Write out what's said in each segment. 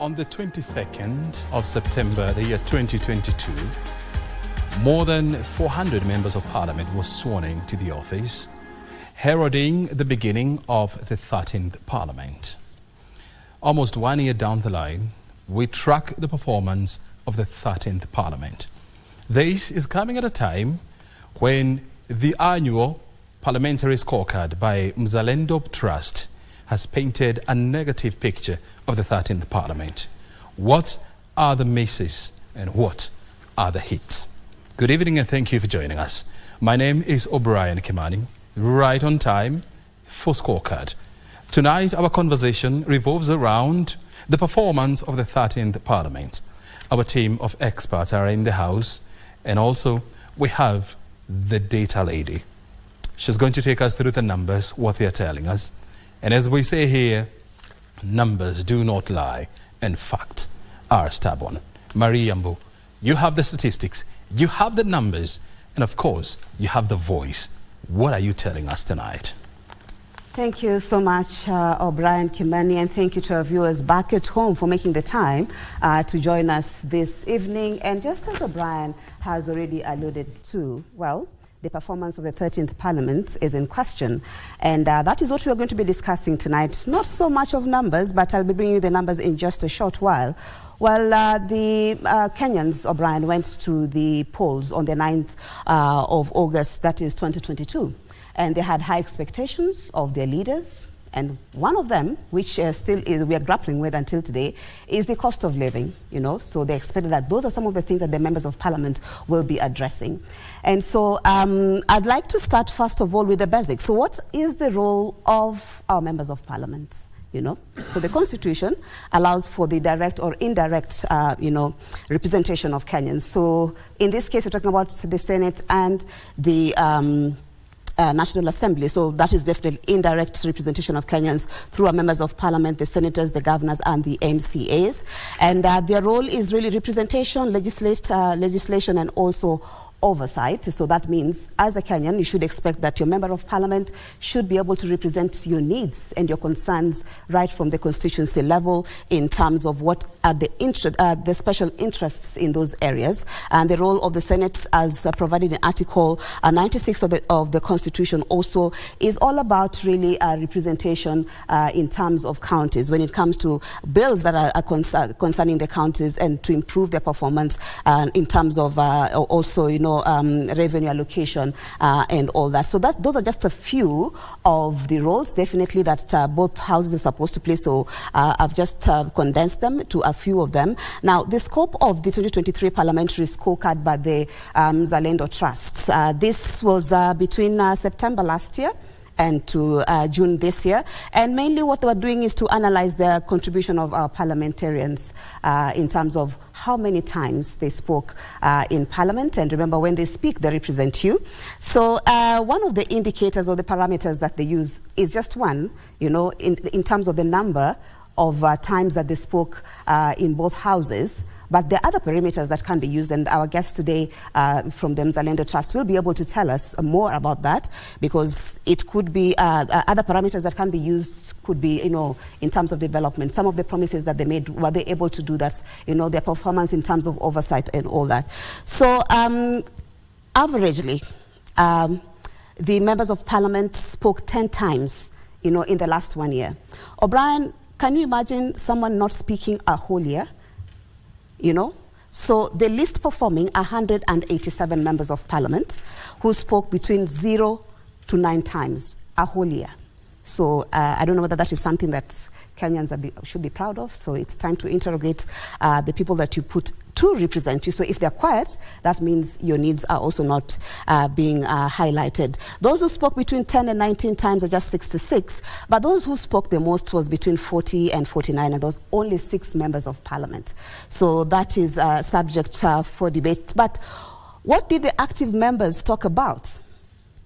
On the 22nd of September, the year 2022, more than 400 members of parliament were sworn into the office, heralding the beginning of the 13th parliament. Almost 1 year down the line, we track the performance of the 13th parliament. This is coming at a time when the annual parliamentary scorecard by Mzalendo Trust has painted a negative picture of the 13th parliament. What are the misses and what are the hits? Good evening and thank you for joining us. My name is O'Brien Kimani, right on time for scorecard. Tonight our conversation revolves around the performance of the 13th parliament. Our team of experts are in the house, and also we have the data lady. She's going to take us through the numbers, what they are telling us. And as we say here, numbers do not lie, and facts are stubborn. Marie Yambo, you have the statistics, you have the numbers, and of course, you have the voice. What are you telling us tonight? Thank you so much, O'Brien Kimani, and thank you to our viewers back at home for making the time to join us this evening. And just as O'Brien has already alluded to, well, the performance of the 13th Parliament is in question. And that is what we're going to be discussing tonight. Not so much of numbers, but I'll be bringing you the numbers in just a short while. Well, the Kenyans, O'Brien, went to the polls on the 9th of August, that is 2022. And they had high expectations of their leaders. And one of them, which still is, we are grappling with until today, is the cost of living, you know. So they expected that those are some of the things that the members of parliament will be addressing. And so I'd like to start first of all with the basics. So what is the role of our members of parliament? You know, so the Constitution allows for the direct or indirect, representation of Kenyans. So in this case, we're talking about the Senate and the National Assembly. So that is definitely indirect representation of Kenyans through our members of parliament, the senators, the governors, and the MCAs. And their role is really representation, legislation, and also oversight. So that means, as a Kenyan, you should expect that your member of parliament should be able to represent your needs and your concerns right from the constituency level in terms of what are the special interests in those areas. And the role of the Senate, as provided in Article 96 of the Constitution, also is all about really representation in terms of counties when it comes to bills that are concerning the counties and to improve their performance in terms of also, revenue allocation and all that. So those are just a few of the roles, definitely, that both houses are supposed to play. So I've just condensed them to a few of them. Now, the scope of the 2023 parliamentary scorecard by the Mzalendo Trust, this was between September last year and to June this year. And mainly what they were doing is to analyze the contribution of our parliamentarians in terms of how many times they spoke in parliament. And remember, when they speak, they represent you. So one of the indicators or the parameters that they use is just one, in terms of the number of times that they spoke in both houses. But there are other parameters that can be used, and our guest today from the Mzalendo Trust will be able to tell us more about that, because it could be other parameters that can be used, could be, in terms of development. Some of the promises that they made, were they able to do that, their performance in terms of oversight and all that. So averagely, the members of parliament spoke 10 times, in the last 1 year. O'Brien, can you imagine someone not speaking a whole year? So the least performing 187 members of parliament who spoke between 0 to 9 times a whole year. So I don't know whether that is something that Kenyans should be proud of. So it's time to interrogate the people that you put to represent you. So if they're quiet, that means your needs are also not being highlighted. Those who spoke between 10 and 19 times are just 66, but those who spoke the most was between 40 and 49, and those only 6 members of parliament. So that is subject for debate. But what did the active members talk about?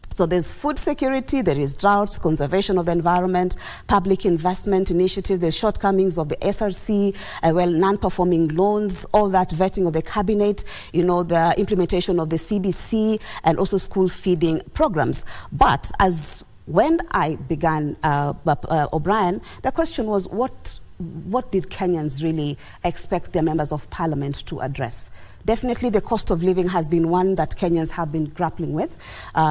So there's food security, there is droughts, conservation of the environment, public investment initiatives, the shortcomings of the SRC, non-performing loans, all that, vetting of the cabinet, the implementation of the CBC, and also school feeding programs. But as when I began, O'Brien, the question was, what what did Kenyans really expect their members of parliament to address? Definitely the cost of living has been one that Kenyans have been grappling with.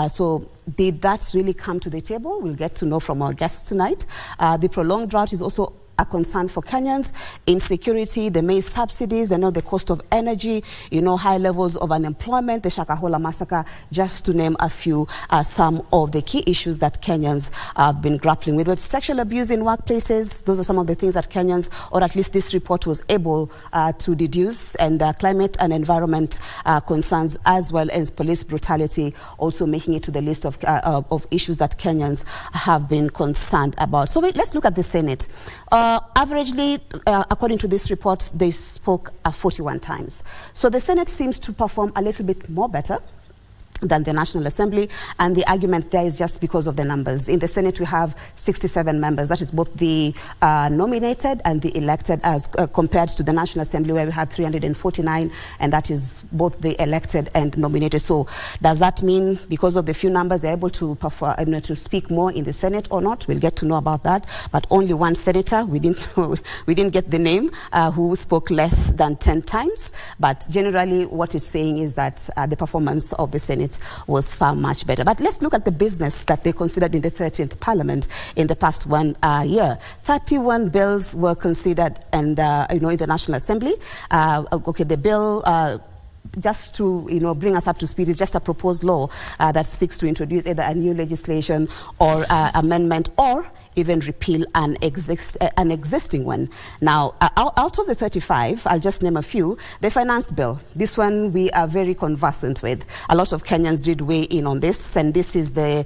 So did that really come to the table? We'll get to know from our guests tonight. The prolonged drought is also a concern for Kenyans. Insecurity, the maize subsidies, the cost of energy, high levels of unemployment, the Shakahola massacre, just to name a few, some of the key issues that Kenyans have been grappling with. With sexual abuse in workplaces, those are some of the things that Kenyans, or at least this report was able to deduce, and climate and environment concerns, as well as police brutality, also making it to the list of issues that Kenyans have been concerned about. So let's look at the Senate. Averagely, according to this report, they spoke 41 times. So the Senate seems to perform a little bit more better than the National Assembly, and the argument there is just because of the numbers. In the Senate, we have 67 members. That is both the nominated and the elected, as compared to the National Assembly, where we had 349, and that is both the elected and nominated. So does that mean because of the few numbers they're able to perform, to speak more in the Senate or not? We'll get to know about that. But only one senator, we didn't get the name, who spoke less than 10 times. But generally, what it's saying is that the performance of the Senate was far much better. But let's look at the business that they considered in the 13th Parliament in the past 1 year. 31 bills were considered, and in the National Assembly. The bill, just to bring us up to speed, is just a proposed law that seeks to introduce either a new legislation or amendment, or even repeal an existing one. Now, out of the 35, I'll just name a few. The finance bill, this one we are very conversant with. A lot of Kenyans did weigh in on this, and this is the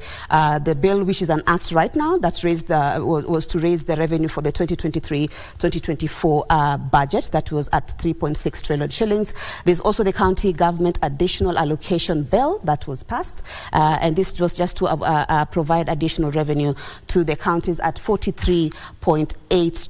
bill, which is an act right now that was to raise the revenue for the 2023-2024 budget that was at 3.6 trillion shillings. There's also the county government additional allocation bill that was passed, and this was just to provide additional revenue to the counties at 43.82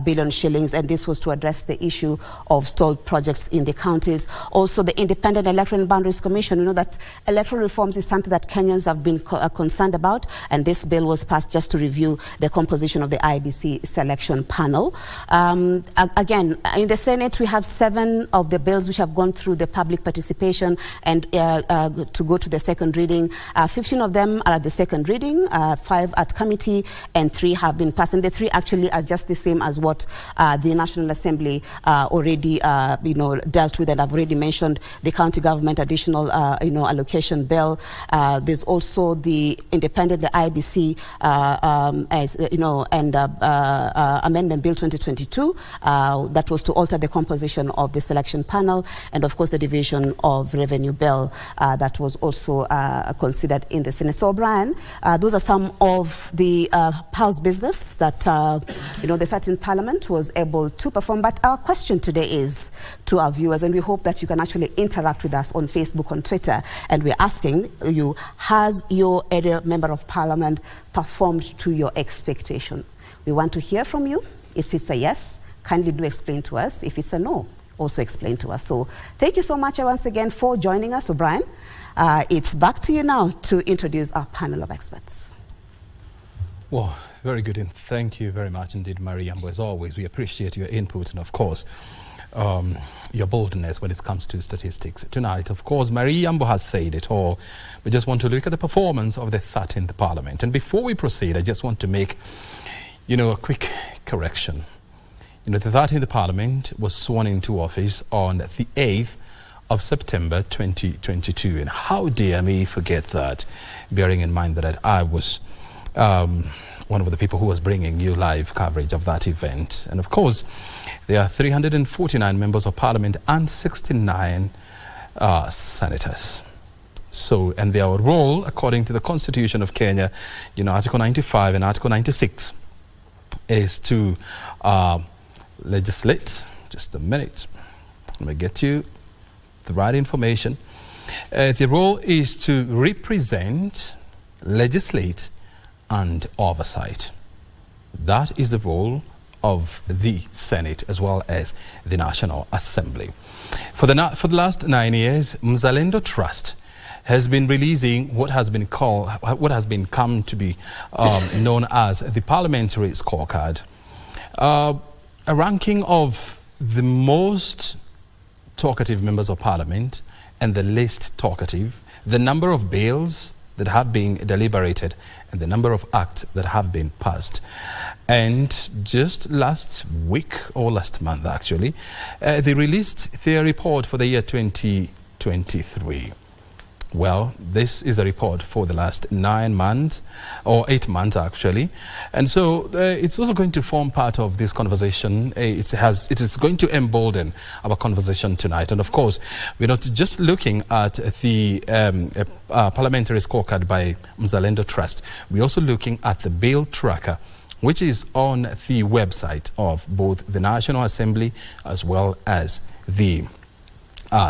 billion shillings, and this was to address the issue of stalled projects in the counties. Also, the Independent Electoral and Boundaries Commission, that electoral reforms is something that Kenyans have been concerned about, and this bill was passed just to review the composition of the IBC selection panel. Again, in the Senate, we have 7 of the bills which have gone through the public participation and to go to the second reading. 15 of them are at the second reading, 5 at committee, and 3 have been passed. And the 3 actually are just the same as what the National Assembly already dealt with, and I've already mentioned the county government additional allocation bill. There's also the independent, the IBC Amendment Bill 2022 that was to alter the composition of the selection panel, and of course the division of revenue bill that was also considered in the Senate. So, Brian, those are some of the House business that the 13th Parliament was able to perform. But our question today is to our viewers, and we hope that you can actually interact with us on Facebook, on Twitter, and we're asking you, has your area member of Parliament performed to your expectation? We want to hear from you. If it's a yes, kindly do explain to us. If it's a no, also explain to us. So thank you so much once again for joining us. O'Brien, it's back to you now to introduce our panel of experts. Well, very good, and thank you very much indeed, Marie Yambo. As always, we appreciate your input and, of course, your boldness when it comes to statistics. Tonight, of course, Marie Yambo has said it all. We just want to look at the performance of the 13th Parliament. And before we proceed, I just want to make, a quick correction. The 13th Parliament was sworn into office on the 8th of September 2022. And how dare me forget that, bearing in mind that I was one of the people who was bringing you live coverage of that event. And of course, there are 349 members of Parliament and 69 senators. So, and their role, according to the Constitution of Kenya, Article 95 and Article 96, is to legislate. Just a minute. Let me get you the right information. The role is to represent, legislate, and oversight. That is the role of the Senate as well as the National Assembly. For the last 9 years, Mzalendo Trust has been releasing what has come to be known as the Parliamentary Scorecard. A ranking of the most talkative members of parliament and the least talkative, the number of bills that have been deliberated and the number of acts that have been passed. And just last week, or last month actually, they released their report for the year 2023. Well, this is a report for the last 9 months, or 8 months actually. And so it's also going to form part of this conversation. It is going to embolden our conversation tonight. And of course, we're not just looking at the parliamentary scorecard by Mzalendo Trust. We're also looking at the bill tracker, which is on the website of both the National Assembly as well as the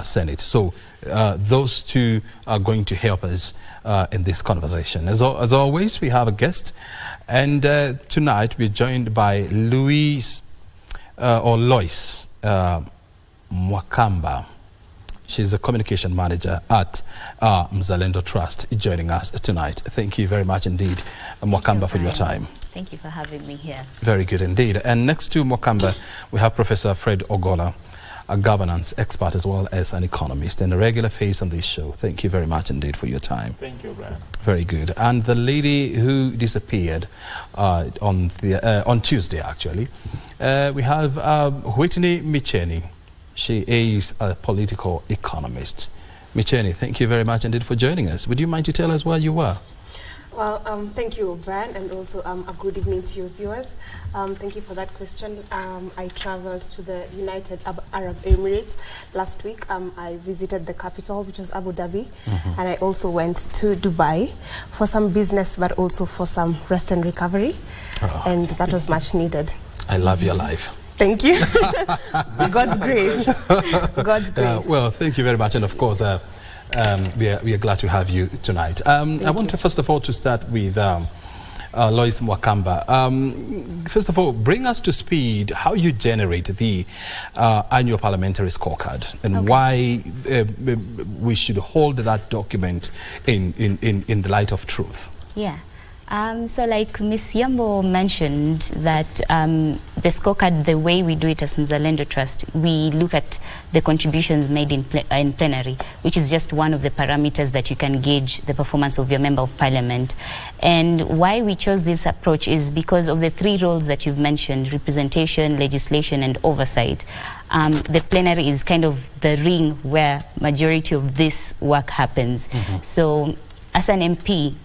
Senate. So those two are going to help us in this conversation. As always, we have a guest, and tonight we're joined by Lois Mwakamba. She's a communication manager at Mzalendo Trust, joining us tonight. Thank you very much indeed, Mwakamba, for your time. Thank you for having me here. Very good indeed. And next to Mwakamba, we have Professor Fred Ogola, a governance expert as well as an economist and a regular face on this show. Thank you very much indeed for your time. Thank you, Brian. Very good. And the lady who disappeared on Tuesday, actually, we have Whitney Micheni. She is a political economist. Micheni, thank you very much indeed for joining us. Would you mind to tell us where you were? Well, thank you, Brian, and also a good evening to your viewers. Thank you for that question. I traveled to the United Arab Emirates last week. I visited the capital, which was Abu Dhabi, and I also went to Dubai for some business, but also for some rest and recovery, and that was much needed. I love your life. Thank you. God's grace. God's grace. Well, thank you very much, and of course, we are glad to have you tonight. I want to first of all to start with Lois Mwakamba. First of all, bring us to speed how you generate the annual parliamentary scorecard and why we should hold that document in the light of truth. Yeah. So like Ms. Yambo mentioned that the scorecard, the way we do it as Mzalendo Trust, we look at the contributions made in plenary, which is just one of the parameters that you can gauge the performance of your member of parliament. And why we chose this approach is because of the 3 roles that you've mentioned: representation, legislation, and oversight. The plenary is kind of the ring where majority of this work happens. So as an MP,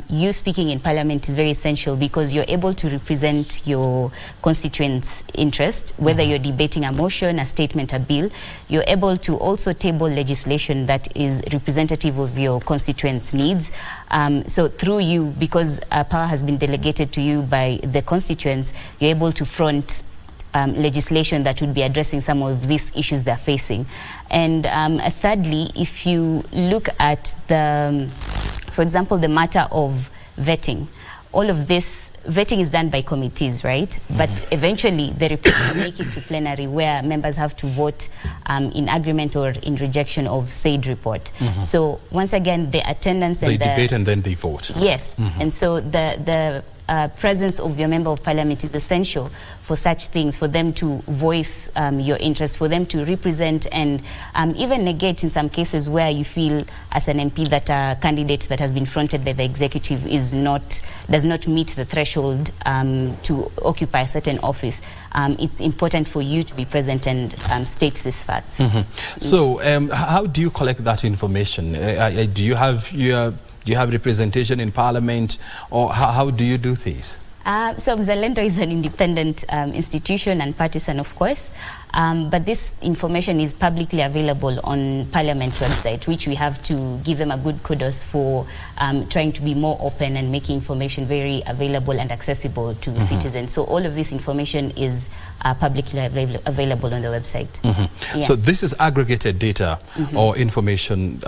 you speaking in parliament is very essential because you're able to represent your constituents' interest, whether you're debating a motion, a statement, a bill. You're able to also table legislation that is representative of your constituents' needs. So through you, because power has been delegated to you by the constituents, you're able to front legislation that would be addressing some of these issues they're facing. And thirdly, if you look at for example, the matter of vetting, all of this vetting is done by committees, right? But eventually the reports make it to plenary where members have to vote in agreement or in rejection of said report. So once again, the attendance and they debate and then they vote. Yes, and so the presence of your member of parliament is essential for such things, for them to voice your interest, for them to represent and even negate in some cases where you feel as an MP that a candidate that has been fronted by the executive does not meet the threshold to occupy a certain office. It's important for you to be present and state these facts. So how do you collect that information? Do you have representation in parliament, or how do you do things? So Mzalendo is an independent institution and partisan, of course, but this information is publicly available on Parliament website, which we have to give them a good kudos for trying to be more open and making information very available and accessible to citizens. So all of this information is publicly available on the website. Yeah. So this is aggregated data or information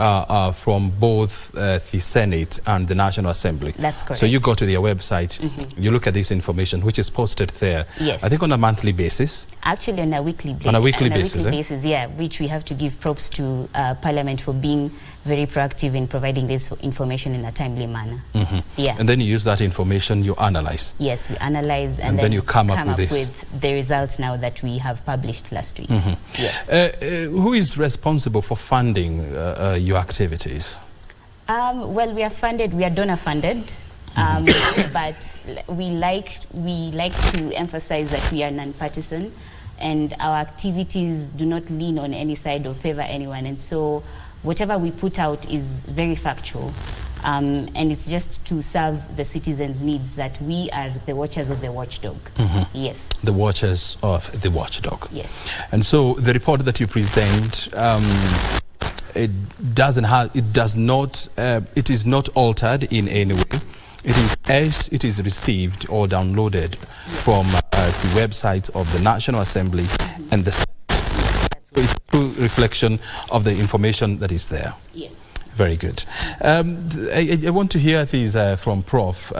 from both the Senate and the National Assembly. That's correct. So you go to their website, you look at this information, which is posted there, yes, I think on a monthly basis. Actually on a weekly day. On a weekly on basis, a weekly basis, yeah, which we have to give props to Parliament for being very proactive in providing this information in a timely manner. Yeah. And then you use that information, you analyze. Yes, we analyze and then you come up with the results now that we have published last week. Yes. Who is responsible for funding your activities? Well, we are donor funded. But we like to emphasize that we are non-partisan, and our activities do not lean on any side or favor anyone, and so whatever we put out is very factual, and it's just to serve the citizens' needs, that we are the watchers of the watchdog. Yes. The watchers of the watchdog. Yes. And so the report that you present, it is not altered in any way. It is as it is received or downloaded from the websites of the National Assembly and the Senate. So it's a true reflection of the information that is there. Yes. Very good. I want to hear this from Prof.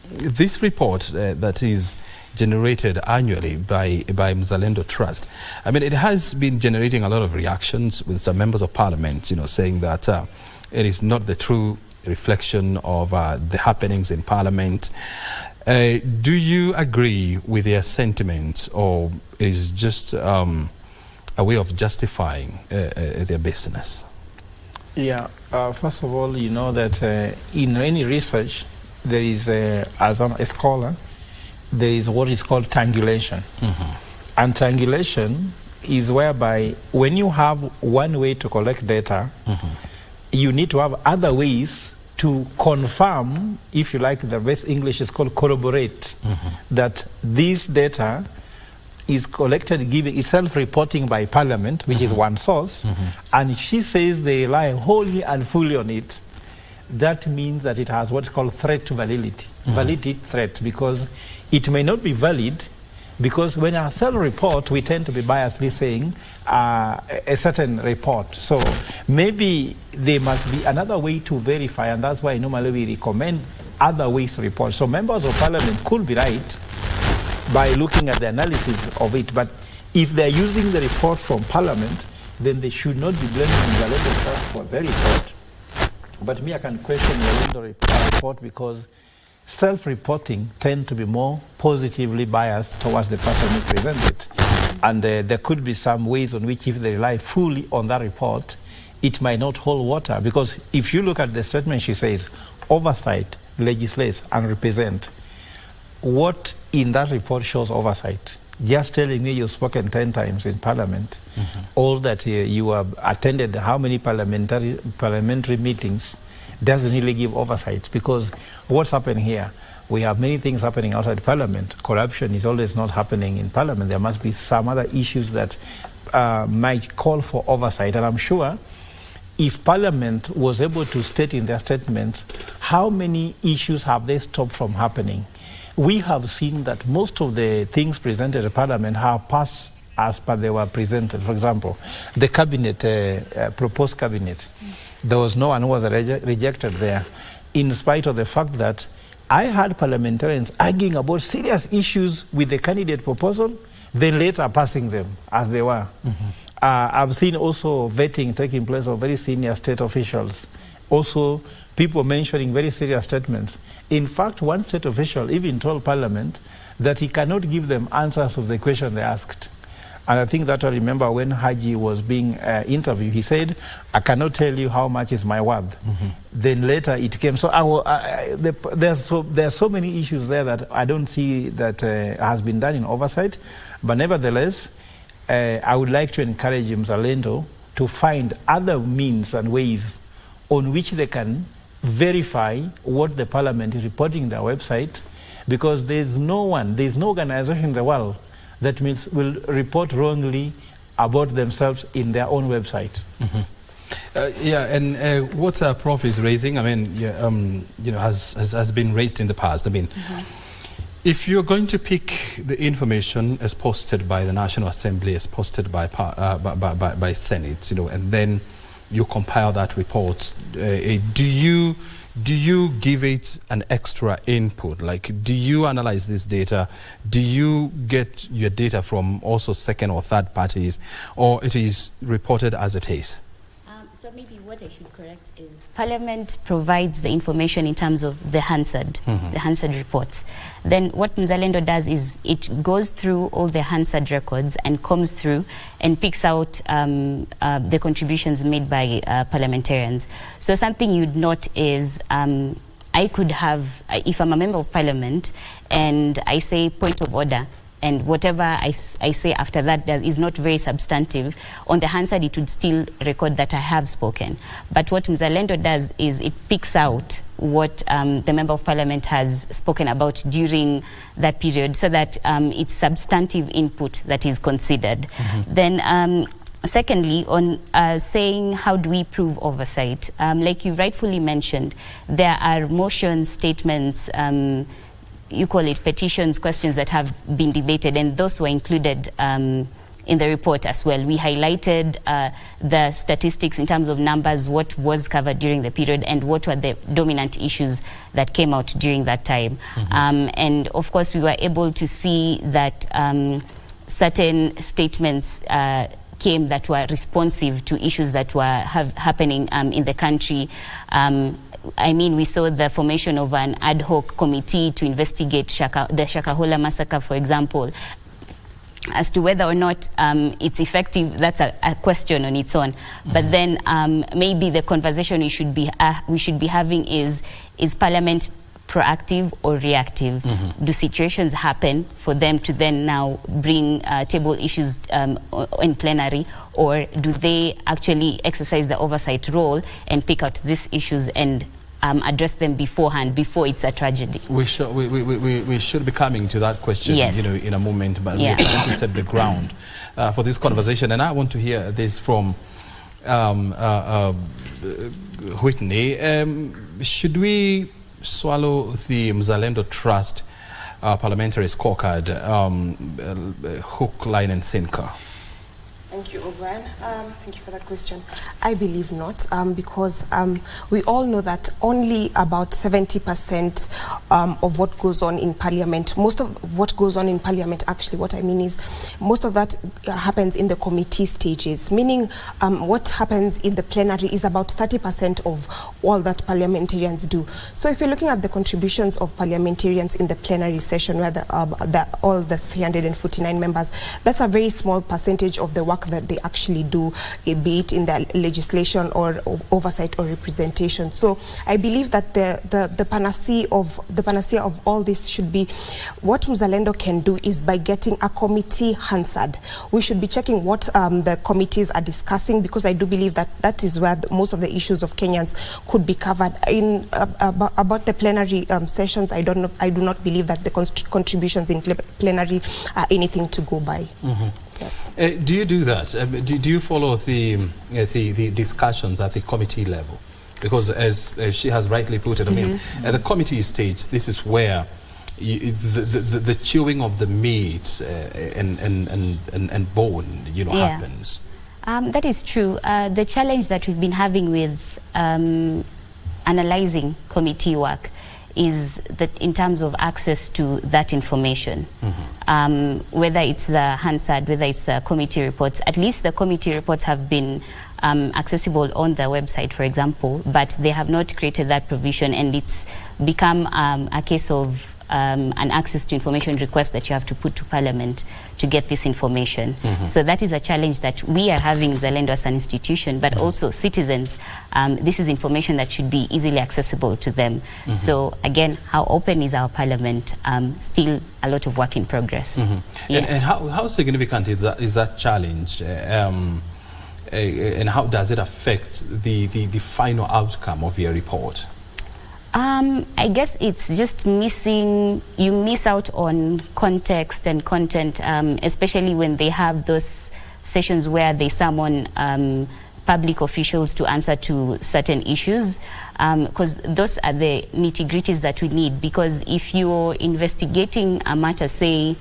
This report that is generated annually by Mzalendo Trust, I mean, it has been generating a lot of reactions with some members of Parliament, saying that it is not the true reflection of the happenings in Parliament. Do you agree with their sentiments, or is just a way of justifying their business? Yeah, first of all, you know that in any research, there is, as a scholar, there is what is called triangulation. And triangulation is whereby when you have one way to collect data, you need to have other ways to confirm, if you like, the best English is called corroborate, that this data is collected, is self-reporting by Parliament, which is one source, and she says they rely wholly and fully on it. That means that it has what's called threat to validity, validity threat, because it may not be valid, because when our self-report, we tend to be biasly saying a certain report. So maybe there must be another way to verify, and that's why normally we recommend other ways to report. So members of Parliament could be right by looking at the analysis of it, but if they're using the report from Parliament, then they should not be blaming Mzalendo Trust for their report. But me, I can question the report because self-reporting tend to be more positively biased towards the person who presents it. And there could be some ways on which if they rely fully on that report, it might not hold water. Because if you look at the statement, she says, oversight, legislate, and represent. What in that report shows oversight? Just telling me you've spoken 10 times in Parliament, all that you have attended how many parliamentary meetings doesn't really give oversight, because what's happening here? We have many things happening outside Parliament. Corruption is always not happening in Parliament. There must be some other issues that might call for oversight. And I'm sure if Parliament was able to state in their statements how many issues have they stopped from happening, we have seen that most of the things presented at Parliament have passed as per they were presented. For example, the cabinet, proposed cabinet, there was no one who was rejected there, in spite of the fact that I had parliamentarians arguing about serious issues with the candidate proposal, then later passing them as they were. I've seen also vetting taking place of very senior state officials, also people mentioning very serious statements. In fact, one state official even told Parliament that he cannot give them answers of the question they asked. And I think that I remember when Haji was being interviewed, he said, I cannot tell you how much is my worth. Then later it came. So there are so many issues there that I don't see that has been done in oversight. But nevertheless, I would like to encourage Mzalendo to find other means and ways on which they can verify what the Parliament is reporting on their website, because there's no organization in the world that means will report wrongly about themselves in their own website. And what Prof is raising, I mean, has been raised in the past. I mean, if you're going to pick the information as posted by the National Assembly, as posted by Senate, and then you compile that report, do you give it an extra input? Like, do you analyze this data? Do you get your data from also second or third parties, or it is reported as it is? So maybe what I should correct is Parliament provides the information in terms of the Hansard, the Hansard reports. Then what Mzalendo does is it goes through all the Hansard records and combs through and picks out the contributions made by parliamentarians. So something you'd note is I could have, if I'm a member of Parliament and I say point of order, and whatever I say after that is not very substantive, on the Hansard it would still record that I have spoken. But what Mzalendo does is it picks out what the Member of Parliament has spoken about during that period, so that it's substantive input that is considered. Then secondly, on saying how do we prove oversight, like you rightfully mentioned, there are motions, statements, you call it petitions, questions that have been debated, and those were included in the report as well. We highlighted the statistics in terms of numbers, what was covered during the period, and what were the dominant issues that came out during that time. And of course, we were able to see that certain statements came that were responsive to issues that were happening in the country. I mean, we saw the formation of an ad hoc committee to investigate the Shakahola massacre, for example. As to whether or not it's effective, that's a question on its own. But then maybe the conversation we should be having is Parliament proactive or reactive? Do situations happen for them to then now bring table issues in plenary, or do they actually exercise the oversight role and pick out these issues and address them beforehand, before it's a tragedy? We should be coming to that question, yes, in a moment, but we're trying to set the ground for this conversation. And I want to hear this from Whitney. Should we swallow the Mzalendo Trust parliamentary scorecard hook, line and sinker? Thank you, O'Brien. Thank you for that question. I believe not, because we all know that only about 70% of what goes on in Parliament, most of what goes on in Parliament, actually, what I mean is most of that happens in the committee stages, meaning what happens in the plenary is about 30% of all that parliamentarians do. So if you're looking at the contributions of parliamentarians in the plenary session, where all the 349 members, that's a very small percentage of the work that they actually do, be it in the legislation or oversight or representation. So I believe that the panacea of all this should be, what Mzalendo can do is by getting a committee Hansard. We should be checking what the committees are discussing, because I do believe that that is where most of the issues of Kenyans could be covered. In about the plenary sessions, I do not believe that the contributions in plenary are anything to go by. Yes. Do you do that? Do you follow the discussions at the committee level? Because as she has rightly put it, I mean, at the committee stage, this is where the chewing of the meat and bone, happens. That is true. The challenge that we've been having with analyzing committee work is that in terms of access to that information, whether it's the Hansard, whether it's the committee reports. At least the committee reports have been accessible on the website, for example, but they have not created that provision, and it's become a case of an access to information request that you have to put to Parliament to get this information. So that is a challenge that we are having, Mzalendo as an institution, but also citizens. This is information that should be easily accessible to them. So again, how open is our Parliament? Still a lot of work in progress. Yes. And how significant is that challenge? And how does it affect the final outcome of your report? I guess it's just you miss out on context and content, especially when they have those sessions where they summon public officials to answer to certain issues, because those are the nitty-gritties that we need. Because if you're investigating a matter, say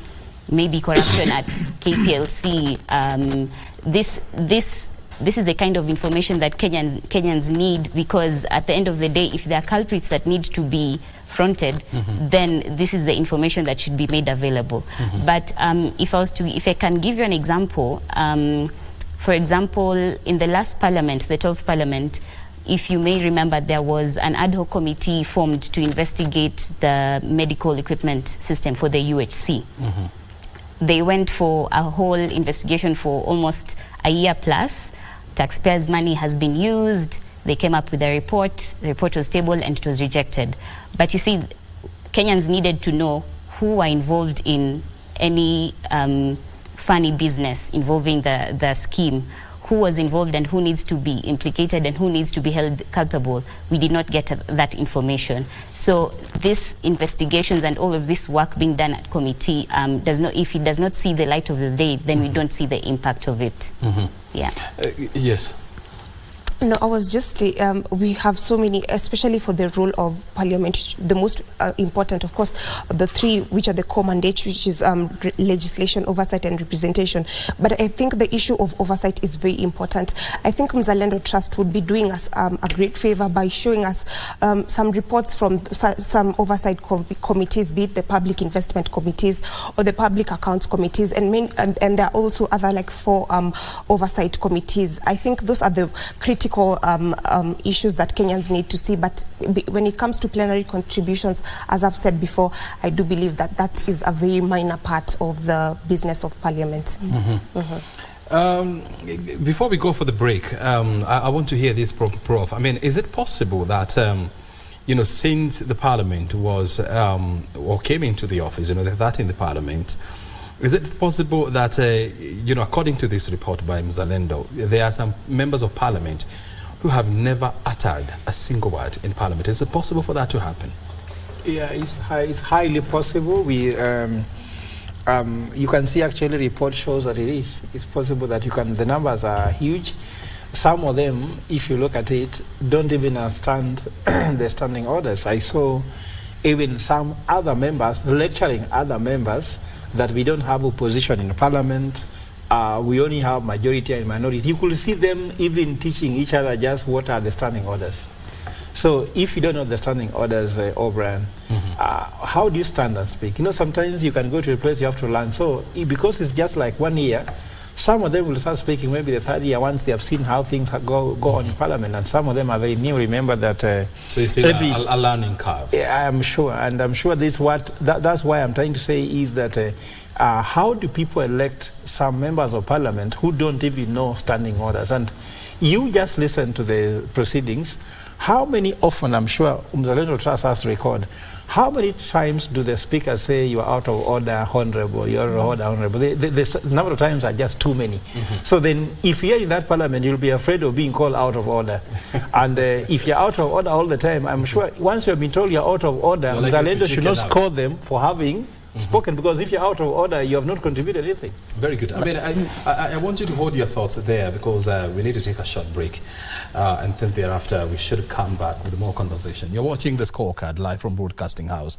this is the kind of information that Kenyans need, because at the end of the day, if there are culprits that need to be fronted, then this is the information that should be made available. But if I can give you an example, for example, in the last parliament, the 12th parliament, if you may remember, there was an ad hoc committee formed to investigate the medical equipment system for the UHC. They went for a whole investigation for almost a year plus. Taxpayers' money has been used. They came up with a report. The report was tabled and it was rejected. But you see, Kenyans needed to know who were involved in any funny business involving the scheme, who was involved and who needs to be implicated and who needs to be held culpable. We did not get that information. So these investigations and all of this work being done at committee, if it does not see the light of the day, then we don't see the impact of it. Yeah. Yes. No, I was just, we have so many, especially for the role of parliament, the most important, of course, the three, which are the core mandates, which is legislation, oversight and representation. But I think the issue of oversight is very important. I think Mzalendo Trust would be doing us a great favor by showing us some reports from some oversight committees, be it the public investment committees or the public accounts committees, and there are also other like 4 oversight committees. I think those are the critical issues that Kenyans need to see. But when it comes to plenary contributions, as I've said before, I do believe that that is a very minor part of the business of parliament. Before we go for the break, I want to hear this, Prof. I mean, is it possible that since the parliament was or came into the office, that in the parliament, is it possible that, according to this report by Mzalendo, there are some members of parliament who have never uttered a single word in parliament? Is it possible for that to happen? Yeah, it's highly possible. You can see actually report shows that it is. It's possible that the numbers are huge. Some of them, if you look at it, don't even understand the standing orders. I saw even some other members lecturing other members that we don't have opposition in parliament, we only have majority and minority. You could see them even teaching each other just what are the standing orders. So if you don't know the standing orders, O'Brien, how do you stand and speak? Sometimes you can go to a place you have to learn. So because it's just like 1 year, some of them will start speaking maybe the 3rd year once they have seen how things go on in parliament, and some of them are very new. Remember that. So it's still a learning curve. Yeah, I'm sure, and I'm sure that's why I'm trying to say is that how do people elect some members of parliament who don't even know standing orders? And you just listen to the proceedings. How many often, I'm sure Mzalendo Trust has to record, how many times do the speakers say you are out of order, honorable, you are out of order, honorable? The number of times are just too many. So then if you're in that parliament, you'll be afraid of being called out of order. And if you're out of order all the time, I'm sure once you've been told you're out of order, Mzalendo should not score them for having spoken, because if you're out of order, you have not contributed anything. Very good. I mean, I want you to hold your thoughts there, because we need to take a short break, and then thereafter we should come back with more conversation. You're watching The Scorecard live from Broadcasting House.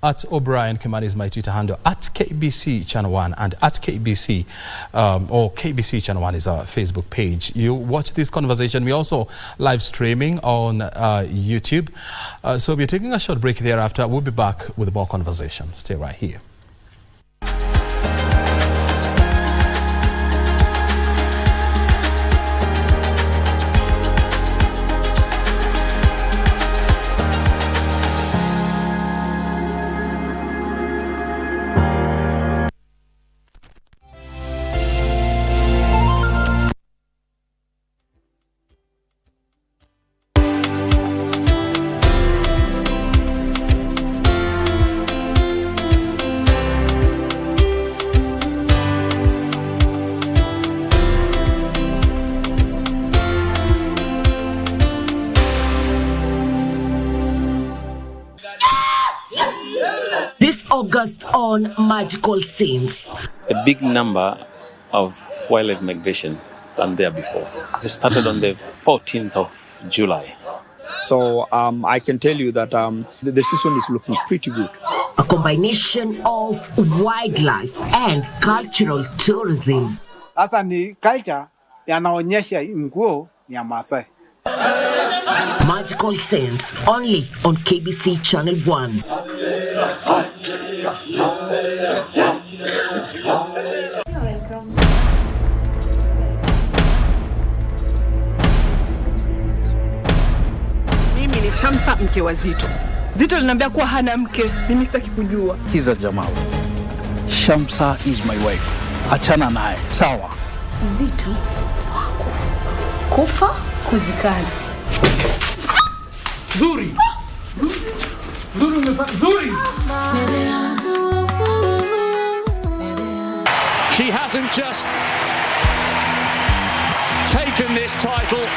At O'Brien Kimani is my Twitter handle, at KBC Channel 1, and at KBC or KBC Channel 1 is our Facebook page. You watch this conversation. We're also live streaming on YouTube. So we're taking a short break thereafter. We'll be back with more conversation. Stay right here. August on Magical Scenes. A big number of wildlife migration than there before. It started on the 14th of July. So I can tell you that the season is looking pretty good. A combination of wildlife and cultural tourism. Sasa ni culture yanaonyesha nguo ni ya Maasai. Magical Sense, only on KBC Channel 1. Mimi ni Shamsa, mke wa Zito. Zito aliniambia kuwa hana mke, mimi sitaki kujua. Kiza Jamal. Shamsa is my wife. Achana naye, sawa? Zito wako kufa kuzikana. Zuri. Zuri. She hasn't just taken this title,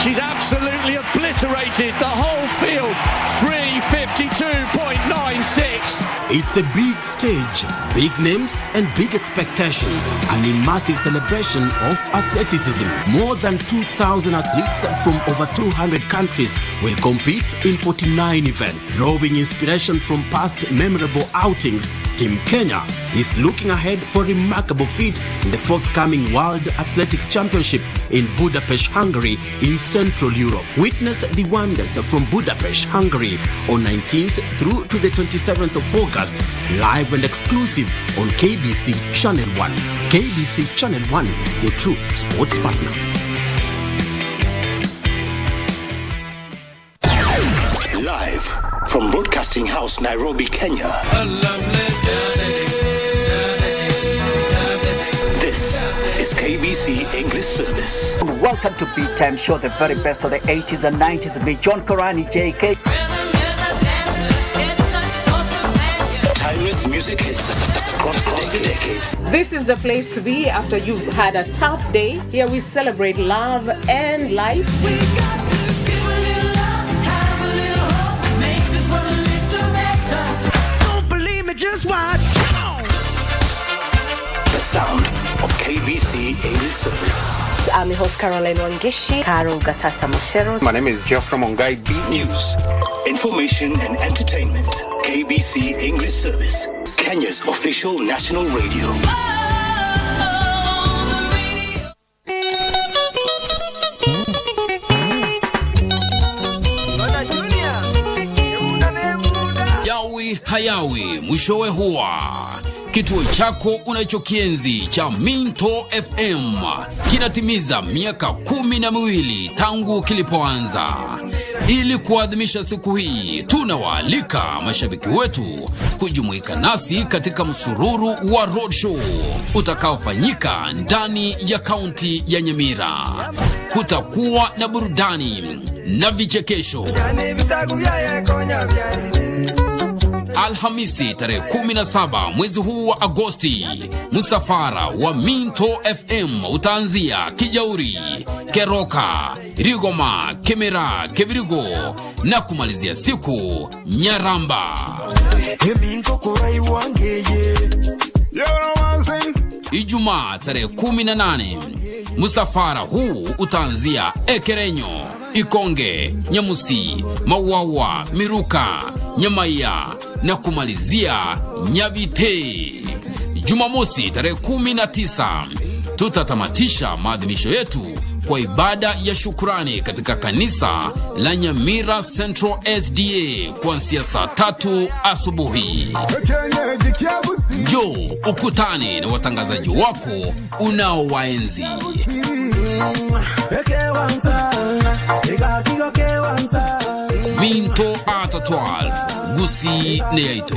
she's absolutely obliterated the whole field. 3:52.96. It's a big stage, big names and big expectations. An immersive celebration of athleticism. More than 2,000 athletes from over 200 countries will compete in 49 events. Drawing inspiration from past memorable outings, Team Kenya is looking ahead for a remarkable feat in the forthcoming World Athletics Championship in Budapest, Hungary, in Central Europe. Witness the wonders from Budapest, Hungary on 19th through to the 27th of August, live and exclusive on KBC Channel 1. KBC Channel 1, your true sports partner. Live from Broadcasting House, Nairobi, Kenya. This is KBC English Service. Welcome to Beat Time Show, the very best of the 80s and 90s. Be John Korani, JK. Timeless music hits across the decades. This is the place to be after you've had a tough day. Here we celebrate love and life. Just watch. The sound of KBC English Service. I'm your host Caroline Wangishi, Carol Gatata Moshero. My name is Geoffrey Mongai. News, information and entertainment. KBC English Service, Kenya's official national radio. Hayawi mwishowe huwa kituo chako unachokienzi cha Minto FM kinatimiza miaka 12 tangu kilipoanza. Ili kuadhimisha siku hii, tunawaalika mashabiki wetu kujumuika nasi katika msururu wa roadshow utakaofanyika ndani ya kaunti ya Nyamira. Kutakuwa na burudani na vichekesho. Alhamisi tarehe 17 mwezi huu wa Agosti, msafara wa Minto FM utaanzia Kijauri, Keroka, Rigoma, Kemera, Kevirigo na kumalizia siku Nyaramba. Ijumaa tarehe 18, msafara huu utaanzia Ekerenyo, Ikonge, Nyamusi, Mawawa, Miruka, Nyamaya na kumalizia Nyabite. Jumamosi tarehe 19 tutatamatisha maadhimisho yetu kwa ibada ya shukrani katika kanisa la Nyamira Central SDA kuanzia saa 3 asubuhi. Njoo ukutane na watangazaji wako unaowaenzi. Minto ata 12 Gusi Neyaito.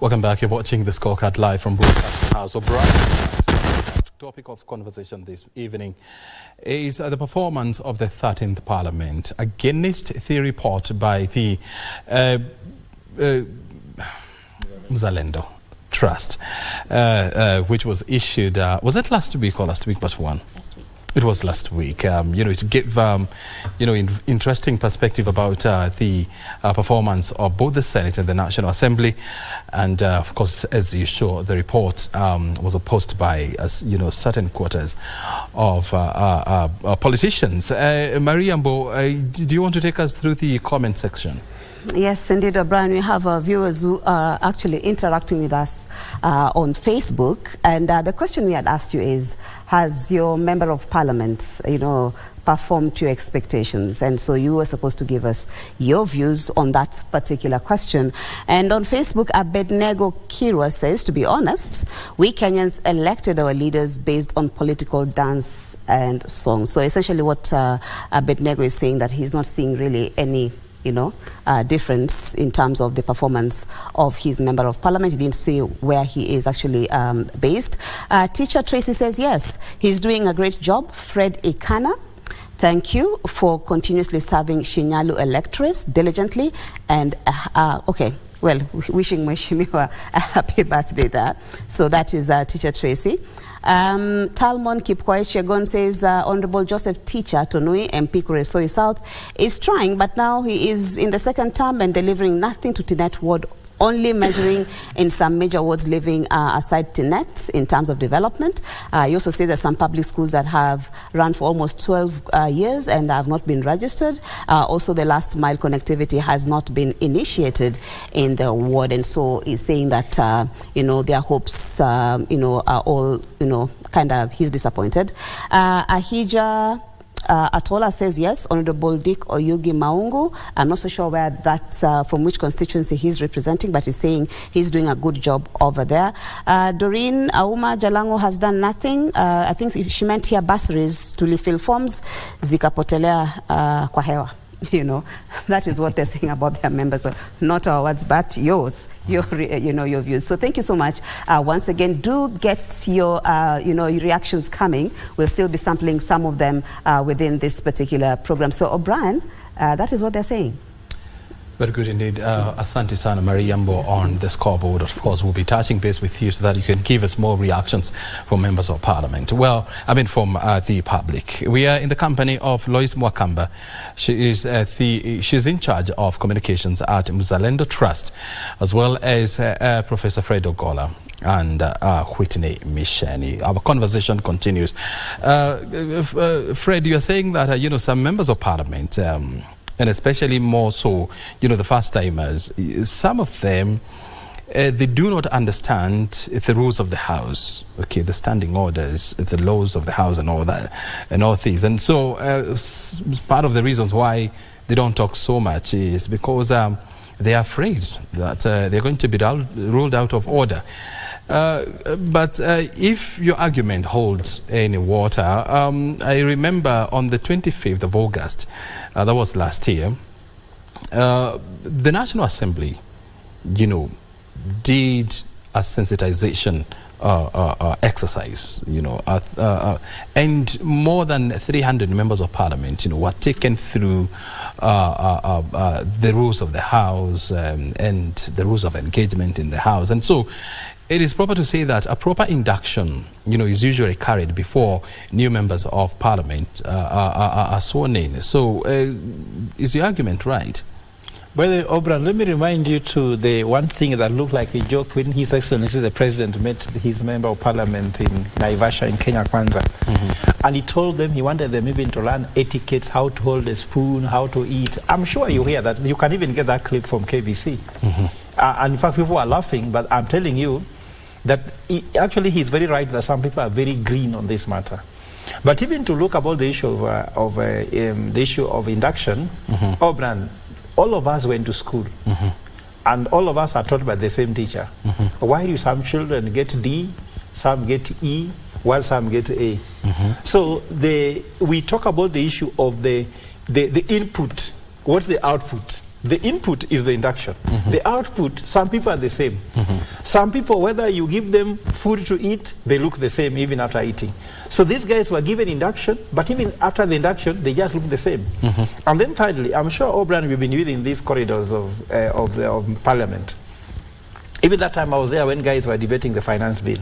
Welcome back. You're watching the Scorecard live from Broadcasting House. The topic of conversation this evening is the performance of the 13th Parliament against the report by the Mzalendo Trust, which was issued, was it last week or last week but one? It was last week. To give interesting perspective about the performance of both the Senate and the National Assembly, and of course, as you saw, the report was opposed by certain quarters of politicians. Maria Mbo, do you want to take us through the comment section? Yes, indeed, O'Brien. We have viewers who are actually interacting with us on Facebook. And the question we had asked you is, has your member of parliament, performed to your expectations? And so you were supposed to give us your views on that particular question. And on Facebook, Abednego Kirwa says, to be honest, we Kenyans elected our leaders based on political dance and song. So essentially what Abednego is saying, that he's not seeing really any difference in terms of the performance of his member of parliament. He didn't say where he is actually based. Teacher Tracy says, yes, he's doing a great job. Fred Ikana, thank you for continuously serving Shinyalu electors diligently. And, wishing Mheshimiwa a happy birthday there. So that is Teacher Tracy. Talmon Kipkoech Shegon says, Honorable Joseph Teacher Tonui, MP Kuresoi South, is trying, but now he is in the second term and delivering nothing to Tinet Ward, only measuring in some major wards living aside Tinet in terms of development. He also says that some public schools that have run for almost 12 years and have not been registered. Also, the last mile connectivity has not been initiated in the ward. And so he's saying that, their hopes, are all, he's disappointed. Ahija Atola says yes. Honorable Dick Oyugi Maungu, I'm not so sure where that, from which constituency he's representing, but he's saying he's doing a good job over there. Doreen Auma Jalango has done nothing. I think she meant here bursaries to refill forms, zikapotelea kwa hewa. That is what they're saying about their members. So not our words, but yours, your views. So thank you so much. Once again, do get your, your reactions coming. We'll still be sampling some of them within this particular program. So O'Brien, that is what they're saying. Very good indeed. Asante Sana Mariambo on the scoreboard. Of course, we'll be touching base with you so that you can give us more reactions from members of parliament. From the public. We are in the company of Lois Mwakamba. She's in charge of communications at Mzalendo Trust, as well as Professor Fred Ogola and Whitney Misheni. Our conversation continues. Fred, you're saying that some members of parliament, and especially more so, the first-timers, some of them, they do not understand the rules of the house, the standing orders, the laws of the house and all that, and all things. And so part of the reasons why they don't talk so much is because they are afraid that they're going to be ruled out of order. But if your argument holds any water, I remember on the 25th of August, that was last year, the National Assembly, did a sensitization exercise, and more than 300 members of parliament, were taken through the rules of the house and the rules of engagement in the house. And so it is proper to say that a proper induction, is usually carried before new members of parliament are sworn in. So is the argument right? By the way, O'Brien, let me remind you to the one thing that looked like a joke when His Excellency the President met his member of parliament in Naivasha in Kenya Kwanza. And he told them, he wanted them even to learn etiquettes, how to hold a spoon, how to eat. I'm sure you hear that. You can even get that clip from KBC. And in fact, people are laughing, but I'm telling you that he's very right that some people are very green on this matter. But even to look about the issue of induction, O'Brien, all of us went to school, and all of us are taught by the same teacher. Why do some children get D, some get E, while some get A? So we talk about the issue of the input. What's the output? The input is the induction. The output, some people are the same. Some people, whether you give them food to eat, they look the same even after eating. So these guys were given induction, but even after the induction, they just look the same. And then thirdly, I'm sure, O'Brien, we've been within these corridors of Parliament. Even that time I was there when guys were debating the finance bill.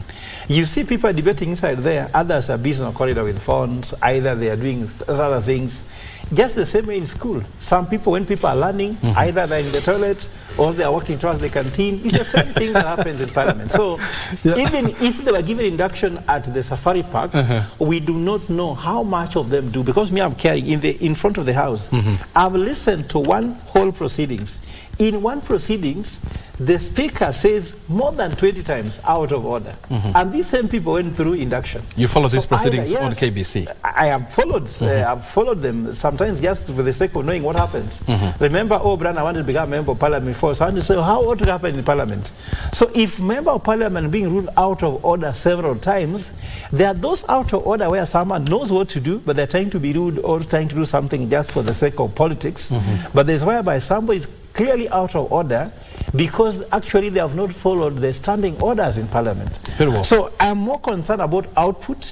You see people debating inside there, others are busy on the corridor with phones, either they are doing other things. Just the same way in school. Some people, when people are learning, either they're in the toilet or they are walking towards the canteen. It's the same thing that happens in Parliament. So even if they were given induction at the safari park, we do not know how much of them do. Because me, I'm carrying in front of the house. I've listened to one whole proceedings. In one proceedings, the speaker says more than 20 times out of order. And these same people went through induction. You follow these proceedings on KBC? I have followed. I've followed them sometimes just for the sake of knowing what happens. Remember, Brian, I wanted to become a member of Parliament before, so I wanted to say, how ought to happen in Parliament? So if member of Parliament being ruled out of order several times, there are those out of order where someone knows what to do, but they're trying to be rude or trying to do something just for the sake of politics. But there's whereby somebody is clearly out of order because actually they have not followed the standing orders in Parliament. Very well. So I'm more concerned about output.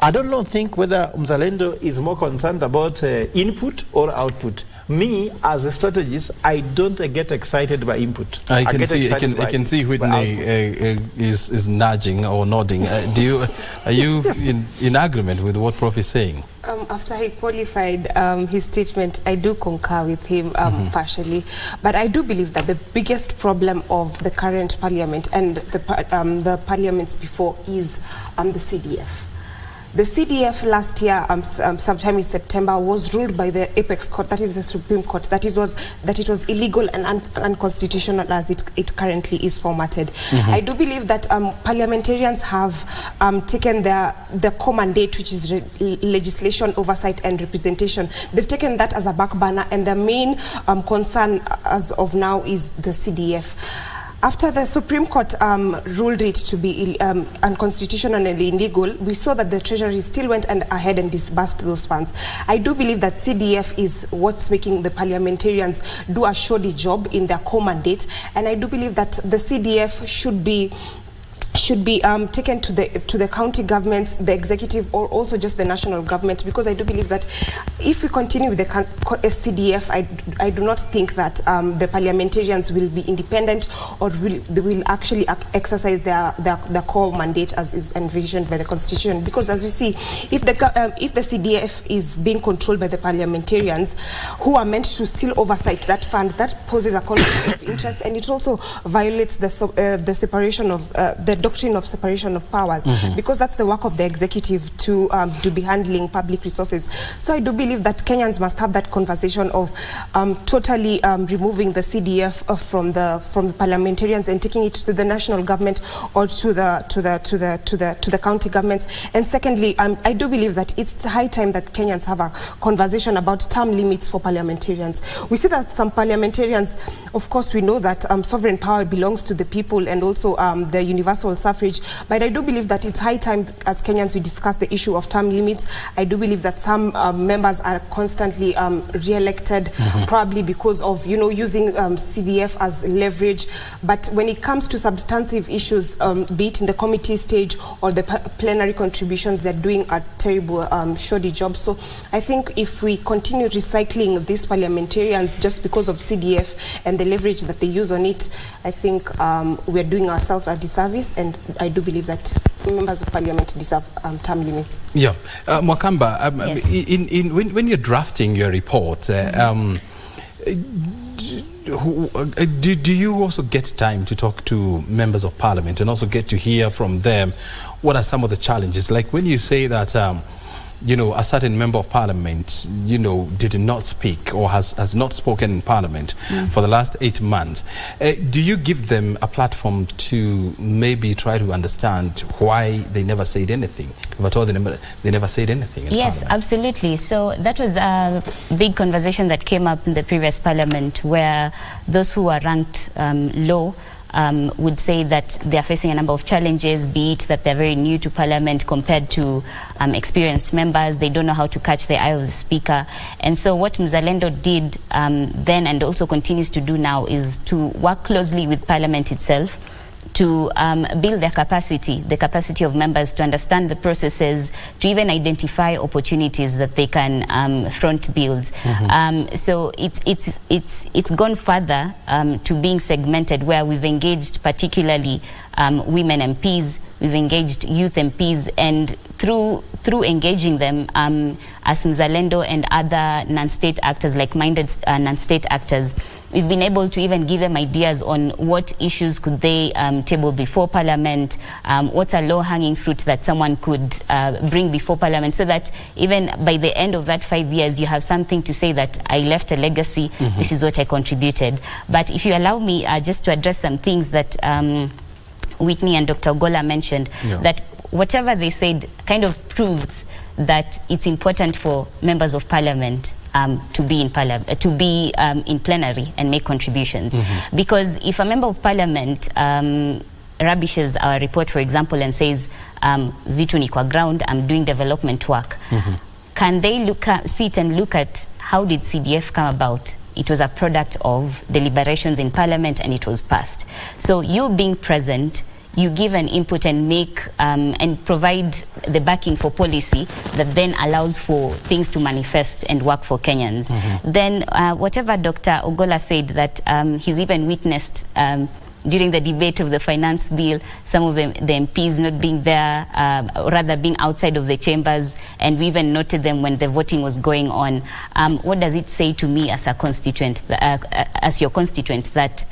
I don't think whether Mzalendo is more concerned about input or output. Me, as a strategist, I don't get excited by input. I can see Whitney is nudging or nodding. Are you in agreement with what Prof is saying? After he qualified his statement, I do concur with him partially. But I do believe that the biggest problem of the current parliament and the parliaments before is the CDF. The CDF last year, sometime in September, was ruled by the apex court, that is the Supreme Court, that it was illegal and unconstitutional as it currently is formatted. I do believe that parliamentarians have taken the core mandate, which is legislation, oversight and representation. They've taken that as a back burner, and the main concern as of now is the CDF. After the Supreme Court ruled it to be unconstitutional and illegal, we saw that the Treasury still went ahead and disbursed those funds. I do believe that CDF is what's making the parliamentarians do a shoddy job in their core mandate, and I do believe that the CDF should be taken to the county governments, the executive, or also just the national government, because I do believe that if we continue with the CDF, I do not think that the parliamentarians will be independent or they will actually exercise their core mandate as is envisioned by the Constitution. Because as we see, if the CDF is being controlled by the parliamentarians who are meant to still oversight that fund, that poses a conflict of interest, and it also violates the separation of the doctrine of separation of powers, because that's the work of the executive to be handling public resources. So I do believe that Kenyans must have that conversation of totally removing the CDF from the parliamentarians and taking it to the national government or to the county governments. And secondly, I do believe that it's high time that Kenyans have a conversation about term limits for parliamentarians. We see that some parliamentarians, of course, we know that sovereign power belongs to the people and also the universal suffrage, but I do believe that it's high time as Kenyans we discuss the issue of term limits. I do believe that some members are constantly re-elected, probably because of using CDF as leverage. But when it comes to substantive issues, be it in the committee stage or the plenary contributions, they're doing a terrible shoddy job. So I think if we continue recycling these parliamentarians just because of CDF and the leverage that they use on it, I think we're doing ourselves a disservice, and I do believe that members of parliament deserve term limits. Yeah. Mwakamba, yes. When you're drafting your report, do you also get time to talk to members of parliament and also get to hear from them what are some of the challenges? Like when you say that a certain member of parliament, did not speak or has not spoken in parliament for the last 8 months. Do you give them a platform to maybe try to understand why they never said anything? If at all they never said anything in Yes, parliament? Absolutely. So that was a big conversation that came up in the previous parliament, where those who are ranked low would say that they are facing a number of challenges, be it that they're very new to parliament compared to experienced members. They don't know how to catch the eye of the speaker. And so what Mzalendo did then and also continues to do now is to work closely with parliament itself to build their capacity, the capacity of members to understand the processes, to even identify opportunities that they can front bills. So it's gone further to being segmented, where we've engaged particularly women MPs, we've engaged youth MPs, and through engaging them as Mzalendo and other non-state actors, like-minded non-state actors, we've been able to even give them ideas on what issues could they table before Parliament, what's a low-hanging fruit that someone could bring before Parliament, so that even by the end of that 5 years, you have something to say that I left a legacy, this is what I contributed. But if you allow me just to address some things that Whitney and Dr. Ogolla mentioned, that whatever they said kind of proves that it's important for members of Parliament to be in plenary and make contributions. Because if a member of Parliament rubbishes our report, for example, and says, vitu ni kwa ground, I'm doing development work, can they sit and look at how did CDF come about? It was a product of deliberations in Parliament, and it was passed. So you being present, you give an input and make and provide the backing for policy that then allows for things to manifest and work for Kenyans. Then whatever Dr. Ogolla said, that he's even witnessed during the debate of the finance bill, some of the MPs not being there, or rather being outside of the chambers, and we even noted them when the voting was going on. What does it say to me as a constituent, as your constituent, that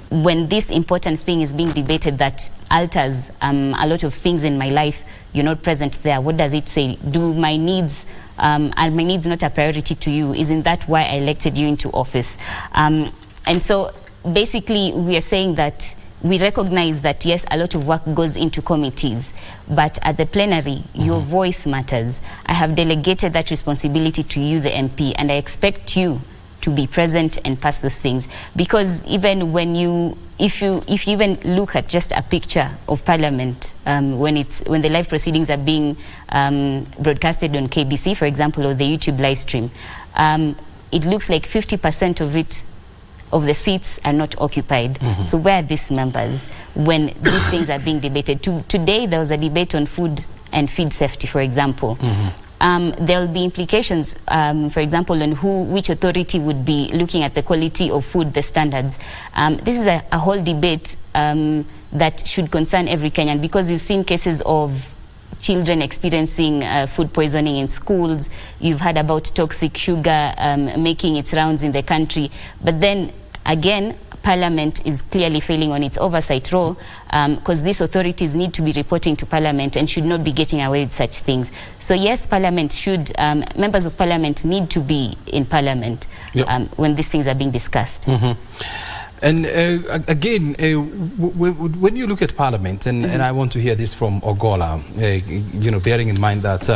when this important thing is being debated that alters a lot of things in my life, you're not present there? What does it say? Do my needs, are my needs not a priority to you? Isn't that why I elected you into office? And so basically we are saying that we recognize that yes, a lot of work goes into committees, but at the plenary, your voice matters. I have delegated that responsibility to you, the MP, and I expect you to be present and pass those things. Because even when if you even look at just a picture of Parliament, when the live proceedings are being broadcasted on KBC, for example, or the YouTube live stream, it looks like 50% of the seats are not occupied. So where are these members when these things are being debated? Today there was a debate on food and feed safety, for example. There will be implications, for example, on which authority would be looking at the quality of food, the standards. This is a whole debate that should concern every Kenyan, because you've seen cases of children experiencing food poisoning in schools. You've heard about toxic sugar making its rounds in the country. But then again, Parliament is clearly failing on its oversight role, because these authorities need to be reporting to Parliament and should not be getting away with such things. So yes, Parliament should, members of Parliament need to be in Parliament when these things are being discussed. And again, when you look at Parliament, and I want to hear this from Ogolla, bearing in mind that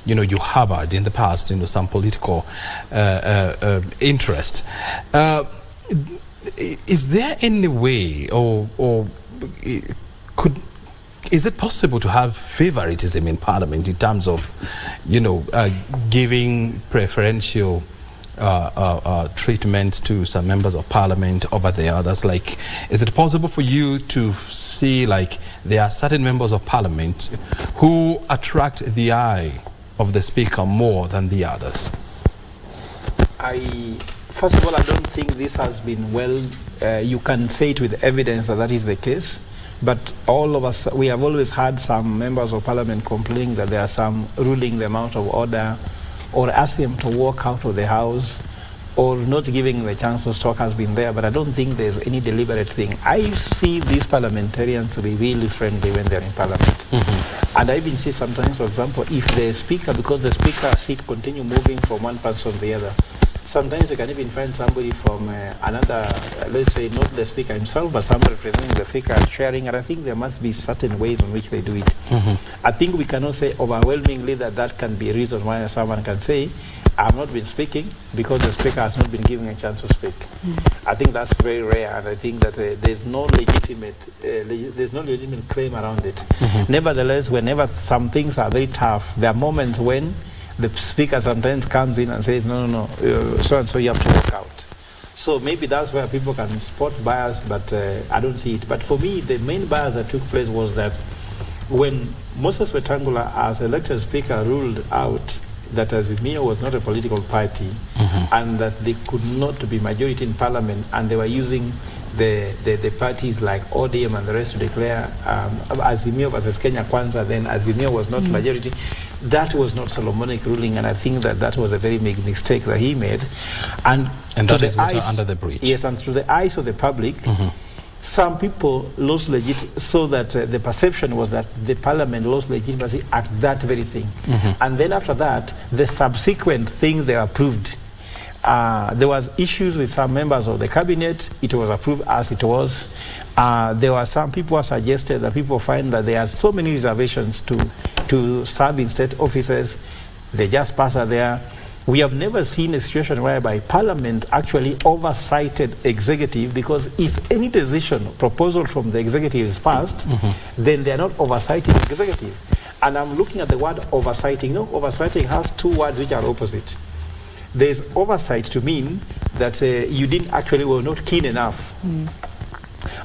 you harbored in the past some political interest. Is there any way, or is it possible to have favoritism in Parliament in terms of, giving preferential treatment to some members of Parliament over the others? Like, is it possible for you to see, like, there are certain members of Parliament who attract the eye of the Speaker more than the others? First of all, I don't think this has been you can say it with evidence that is the case, but all of us, we have always had some members of Parliament complaining that there are some ruling them out of order, or asking them to walk out of the house, or not giving the chance to talk has been there, but I don't think there's any deliberate thing. I see these parliamentarians to be really friendly when they're in Parliament. And I even see sometimes, for example, if the Speaker, because the Speaker seat continue moving from one person to the other, sometimes you can even find somebody from another, let's say not the Speaker himself, but somebody representing the Speaker sharing, and I think there must be certain ways in which they do it. I think we cannot say overwhelmingly that can be a reason why someone can say, I have not been speaking because the Speaker has not been given a chance to speak. I think that's very rare, and I think that there's no legitimate claim around it. Nevertheless, whenever some things are very tough, there are moments when the Speaker sometimes comes in and says, no, so-and-so, you have to walk out. So maybe that's where people can spot bias, but I don't see it. But for me, the main bias that took place was that when Moses Wetangula, as elected speaker, ruled out that Azimio was not a political party and that they could not be majority in parliament, and they were using the parties like ODM and the rest to declare Azimio versus Kenya Kwanza, then Azimio was not majority. That was not Solomonic ruling, and I think that was a very big mistake that he made. And that is water under the bridge. Yes, and through the eyes of the public, some people lost so that the perception was that the parliament lost legitimacy at that very thing. And then after that, the subsequent thing they approved. There was issues with some members of the cabinet. It was approved as it was. There were some people who suggested that people find that there are so many reservations to serve in state offices. They just pass are there. We have never seen a situation whereby Parliament actually oversighted executive, because if any decision, proposal from the executive is passed, then they are not oversighting the executive. And I'm looking at the word oversighting. You know, oversighting has two words which are opposite. There's oversight to mean that you didn't actually were not keen enough.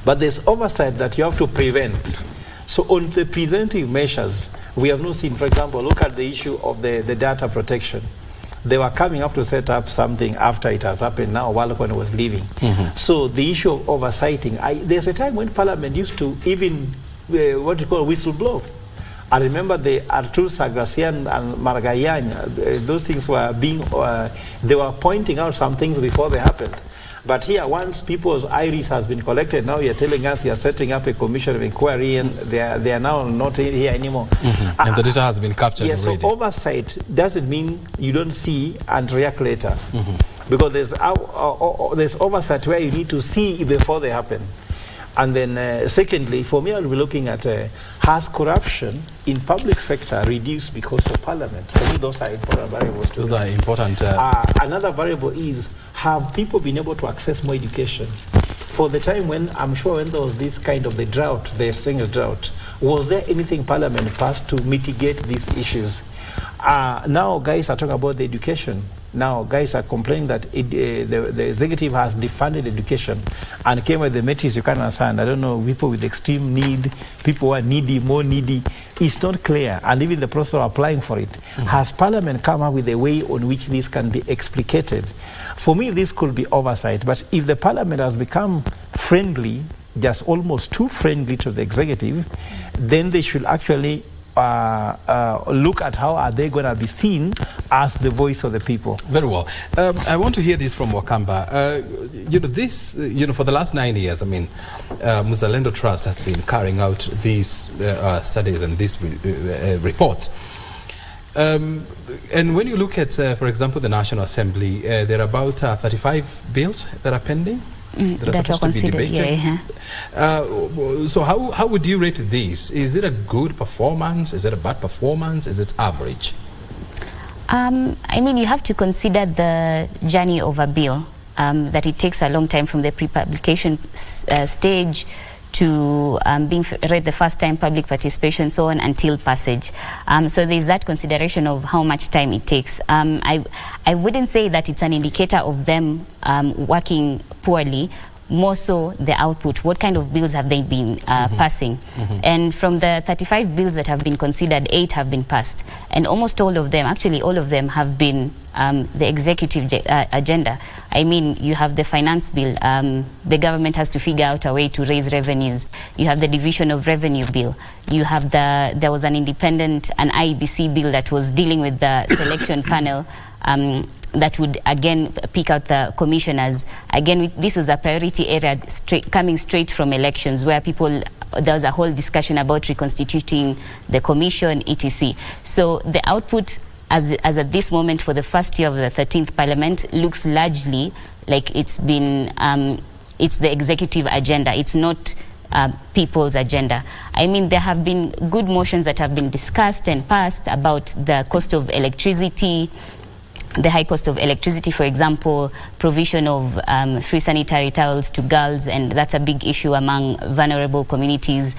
But there's oversight that you have to prevent. So on the preventive measures, we have not seen, for example, look at the issue of the data protection. They were coming up to set up something after it has happened now, while when was leaving. So the issue of oversighting, there's a time when Parliament used to even, what you call whistleblow. I remember the Artur Sargsyan and Margayan, those things were being, they were pointing out some things before they happened. But here, once people's iris has been collected, now you're telling us you're setting up a commission of inquiry, and they are now not here anymore. And the data has been captured already. So oversight doesn't mean you don't see and react later. Because there's oversight where you need to see before they happen. And then secondly, for me, I'll be looking at has corruption in public sector reduced because of Parliament? For me, those are important variables. Those are important. Another variable is, have people been able to access more education? For the time when, I'm sure when there was this kind of the drought, the saying drought, was there anything Parliament passed to mitigate these issues? Now guys are talking about the education. Now guys are complaining that the executive has defunded education and came with the metrics you can't understand. I don't know, people with extreme need, people who are needy, more needy. It's not clear, and even the process of applying for it. Has Parliament come up with a way on which this can be explicated? For me, this could be oversight, but if the Parliament has become friendly, just almost too friendly to the executive, then they should actually look at how are they going to be seen as the voice of the people. Very well. I want to hear this from Wakamba. For the last 9 years, I mean, Mzalendo Trust has been carrying out these studies and these reports. And when you look at, for example, the National Assembly, there are about 35 bills that are pending. That are supposed to be debated. So how would you rate this? Is it a good performance? Is it a bad performance? Is it average? I mean, you have to consider the journey of a bill, that it takes a long time from the pre-publication stage to being read the first time, public participation, so on, until passage. So there's that consideration of how much time it takes. I wouldn't say that it's an indicator of them working poorly, more so the output. What kind of bills have they been passing? And from the 35 bills that have been considered, 8 have been passed. And almost all of them, actually all of them, have been the executive agenda. I mean, you have the finance bill. The government has to figure out a way to raise revenues. You have the division of revenue bill. You have there was an independent, an IEBC bill that was dealing with the selection panel, that would again pick out the commissioners. Again, this was a priority area coming straight from elections, where there was a whole discussion about reconstituting the commission, etc. So the output as at this moment for the first year of the 13th Parliament looks largely like it's been, it's the executive agenda. It's not people's agenda. I mean, there have been good motions that have been discussed and passed about the cost of electricity, the high cost of electricity, for example, provision of free sanitary towels to girls, and that's a big issue among vulnerable communities.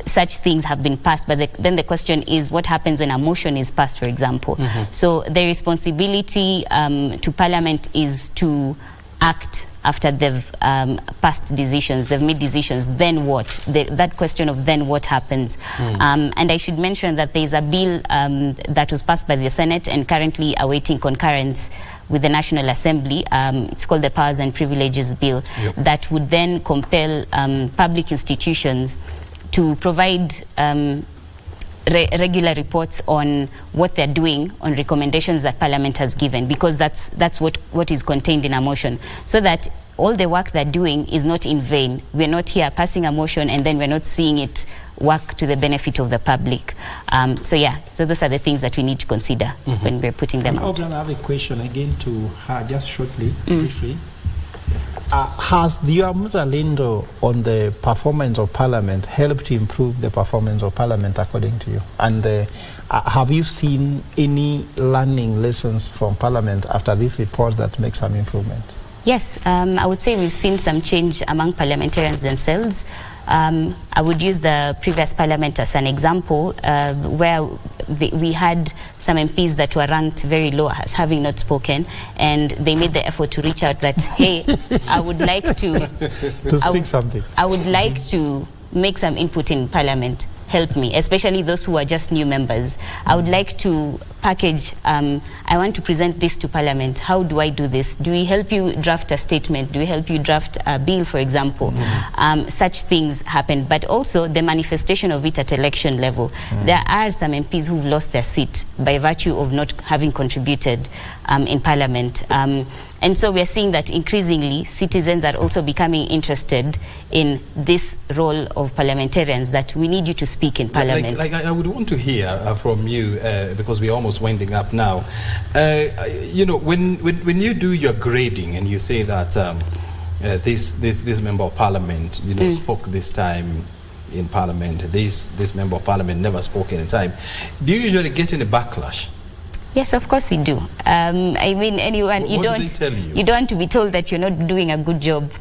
Such things have been passed, but then the question is, what happens when a motion is passed, for example? So the responsibility to Parliament is to act after they've passed decisions, they've made decisions, then what? That question of then what happens. And I should mention that there is a bill that was passed by the Senate and currently awaiting concurrence with the National Assembly. It's called the Powers and Privileges Bill, that would then compel public institutions to provide regular reports on what they're doing on recommendations that Parliament has given, because that's what is contained in a motion, so that all the work they're doing is not in vain. We're not here passing a motion and then we're not seeing it work to the benefit of the public. So those are the things that we need to consider when we're putting them out. I have a question again to her, just shortly, briefly. Has the Mzalendo on the performance of Parliament helped improve the performance of Parliament according to you? And have you seen any learning lessons from Parliament after this report that makes some improvement? Yes, I would say we've seen some change among parliamentarians themselves. I would use the previous Parliament as an example, where we had some MPs that were ranked very low as having not spoken, and they made the effort to reach out that, hey, I would like to speak something. I would like to make some input in Parliament. Help me, especially those who are just new members. I would like to package, I want to present this to Parliament. How do I do this? Do we help you draft a statement? Do we help you draft a bill, for example? Such things happen, but also the manifestation of it at election level. There are some MPs who've lost their seat by virtue of not having contributed in Parliament. And so we're seeing that increasingly citizens are also becoming interested in this role of parliamentarians, that we need you to speak in Parliament. Like I would want to hear from you, because we're almost winding up now. When you do your grading and you say that this member of Parliament, spoke this time in Parliament, this member of Parliament never spoke any time, do you usually get any backlash? Yes, of course we do. I mean, anyone, What do they tell you? You don't want to be told that you're not doing a good job.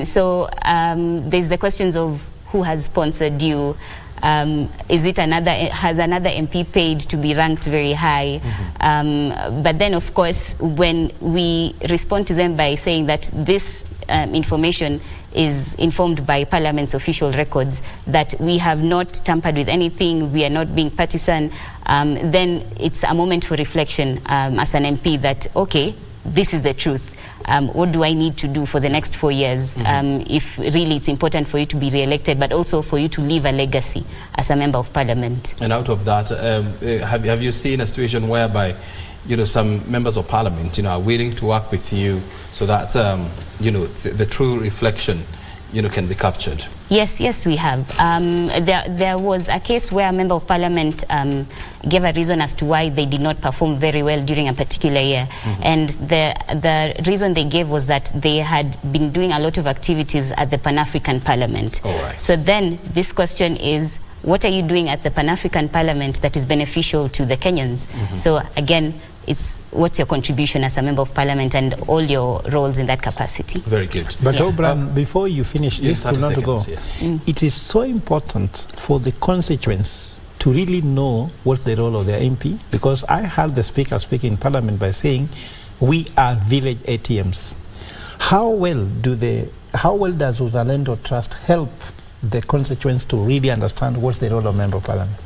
So there's the questions of who has sponsored you. Has another MP paid to be ranked very high? But then, of course, when we respond to them by saying that this information is informed by Parliament's official records, that we have not tampered with anything, we are not being partisan, then it's a moment for reflection as an MP that, okay, this is the truth. What do I need to do for the next 4 years if really it's important for you to be re-elected, but also for you to leave a legacy as a member of Parliament? And out of that, have you seen a situation whereby some members of Parliament are willing to work with you so that the true reflection can be captured? Yes, we have. There was a case where a member of Parliament gave a reason as to why they did not perform very well during a particular year. And the reason they gave was that they had been doing a lot of activities at the Pan-African Parliament. So then this question is, what are you doing at the Pan-African Parliament that is beneficial to the Kenyans? So again, it's what's your contribution as a member of Parliament and all your roles in that capacity. Very good. But O'Brien, before you finish, this could not go. It is so important for the constituents to really know what's the role of their MP, because I heard the speaker speak in Parliament by saying, we are village ATMs. How well does Uzalendo Trust help the constituents to really understand what's the role of Member of Parliament?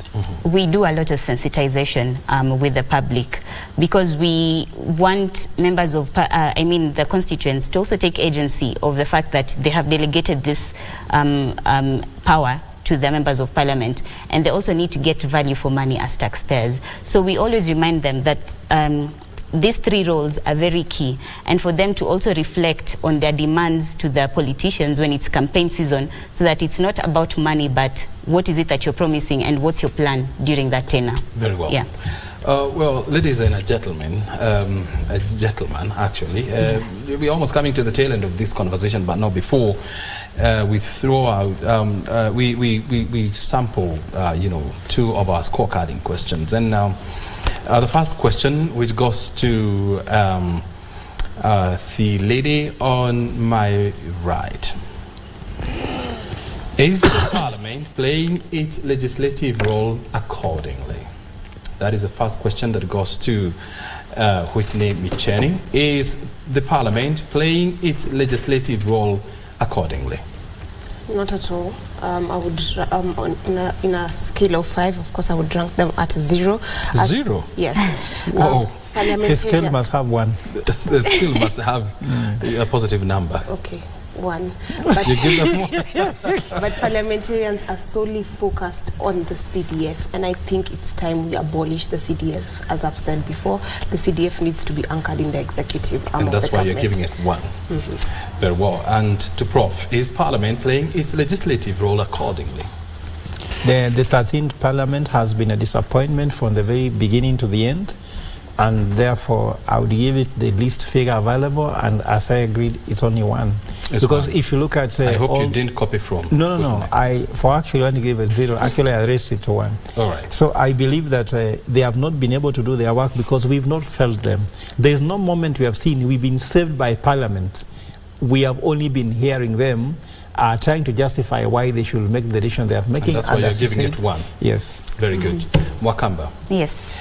We do a lot of sensitization with the public, because we want members of, the constituents to also take agency of the fact that they have delegated this power to the members of Parliament, and they also need to get value for money as taxpayers. So we always remind them that these three roles are very key, and for them to also reflect on their demands to the politicians when it's campaign season, so that it's not about money, but what is it that you're promising and what's your plan during that tenure. Very well. Yeah. Well, ladies and gentlemen, actually, we're almost coming to the tail end of this conversation, but not before we throw out, we sample, two of our scorecarding questions. And now, the first question, which goes to the lady on my right. Is the Parliament playing its legislative role accordingly? That is the first question that goes to Whitney Micheni. Is the Parliament playing its legislative role accordingly? Not at all. I would, in a scale of 5, of course, I would rank them at 0. 0? Yes. Whoa. The scale must have 1. The scale must have a positive number. Okay. 1. But, you give them 1. But parliamentarians are solely focused on the CDF, and I think it's time we abolish the CDF. As I've said before, the CDF needs to be anchored in the executive arm and that's of the why government. You're giving it 1. Very well. And to Prof, is Parliament playing its legislative role accordingly? The 13th Parliament has been a disappointment from the very beginning to the end. And therefore, I would give it the least figure available, and as I agreed, it's only 1. It's because 1. if you look at... I hope you didn't copy from... No. I only gave it 0. Actually, I raised it to 1. All right. So I believe that they have not been able to do their work because we've not felt them. There's no moment we have seen we've been saved by Parliament. We have only been hearing them trying to justify why they should make the decision they are making. And that's why you're giving it 1. Yes. Very good. Mwakamba. Yes.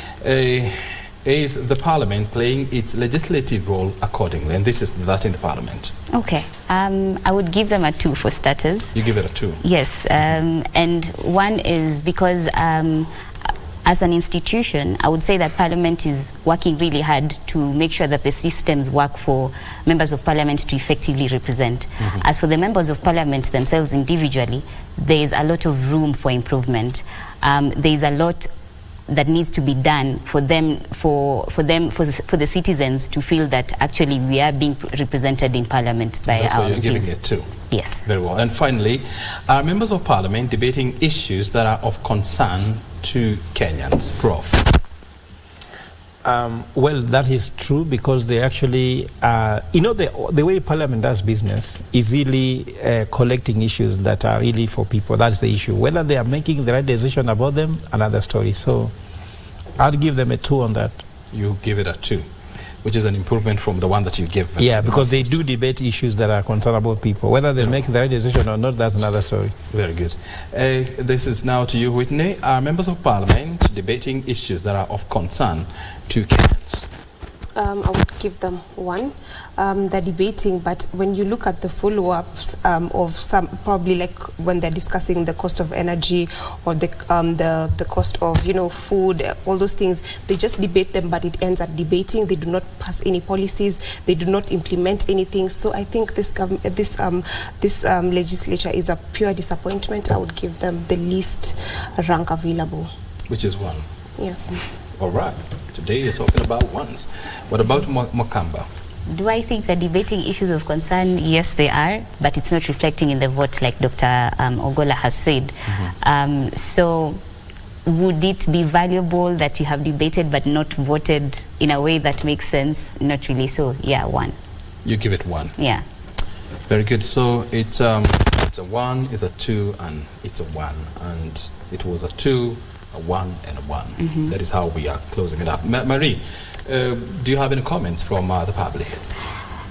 Is the Parliament playing its legislative role accordingly? And this is that in the Parliament. Okay. I would give them a 2 for starters. You give it a 2? Yes. And 1 is because as an institution, I would say that Parliament is working really hard to make sure that the systems work for members of Parliament to effectively represent. As for the members of Parliament themselves individually, there is a lot of room for improvement. There is a lot that needs to be done for the citizens to feel that actually we are being represented in Parliament by that's our why you're giving MPs. it 2. Yes. Very well. And finally, are members of Parliament debating issues that are of concern to Kenyans? Prof. Well, that is true because they actually, the way Parliament does business is really collecting issues that are really for people. That's the issue. Whether they are making the right decision about them, another story. So I'd give them a 2 on that. You give it a 2, which is an improvement from the 1 that you give them. Yeah, because they do debate issues that are concerned about people. Whether they make the right decision or not, that's another story. Very good. This is now to you, Whitney. Are members of Parliament debating issues that are of concern to Kenyans? I would give them 1. They're debating, but when you look at the follow-ups of some, probably like when they're discussing the cost of energy or the cost of food, all those things, they just debate them, but it ends at debating. They do not pass any policies. They do not implement anything. So I think this legislature is a pure disappointment. I would give them the least rank available, which is 1. Yes. All right. Today you're talking about 1s. What about Mwakamba? Do I think they're debating issues of concern? Yes, they are, but it's not reflecting in the vote like Dr. Ogola has said. So would it be valuable that you have debated but not voted in a way that makes sense? Not really. So, yeah, 1. You give it 1? Yeah. Very good. So it's a 1, it's a 2, and it's a 1. And it was a 2, a 1, and a 1. That is how we are closing it up. Marie, do you have any comments from the public?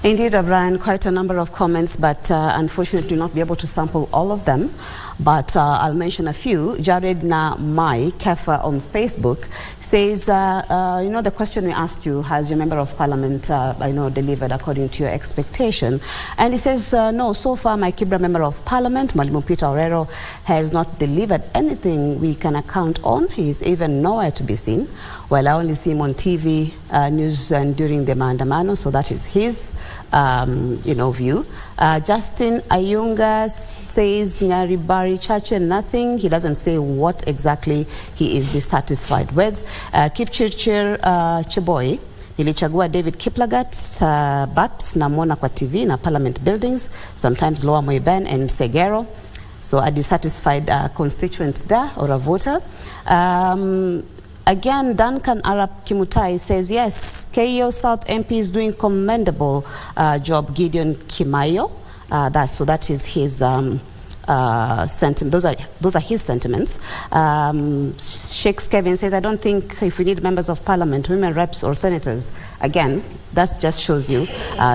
Indeed, Brian, quite a number of comments, but unfortunately not be able to sample all of them. But I'll mention a few. Jared Mai Kefa on Facebook says, the question we asked you, has your member of Parliament, delivered according to your expectation? And he says, no, so far my Kibra member of Parliament, Mwalimu Peter Orero, has not delivered anything we can account on. He is even nowhere to be seen. Well, I only see him on TV news and during the maandamano, so that is his view. Justin Ayunga says Nyaribari Chache nothing. He doesn't say what exactly he is dissatisfied with. Kipchirchir Cheboy, nilichagua David Kiplagat, but namwona kwa TV na Parliament buildings, sometimes Lower Moiben and Segero. So a dissatisfied constituent there, or a voter. Again, Duncan Arab Kimutai says, yes, KO South MP is doing commendable job. Gideon Kimayo, that is his sentiment. Those are his sentiments. Sheikh Kevin says, I don't think if we need members of Parliament, women reps or senators, again, that just shows you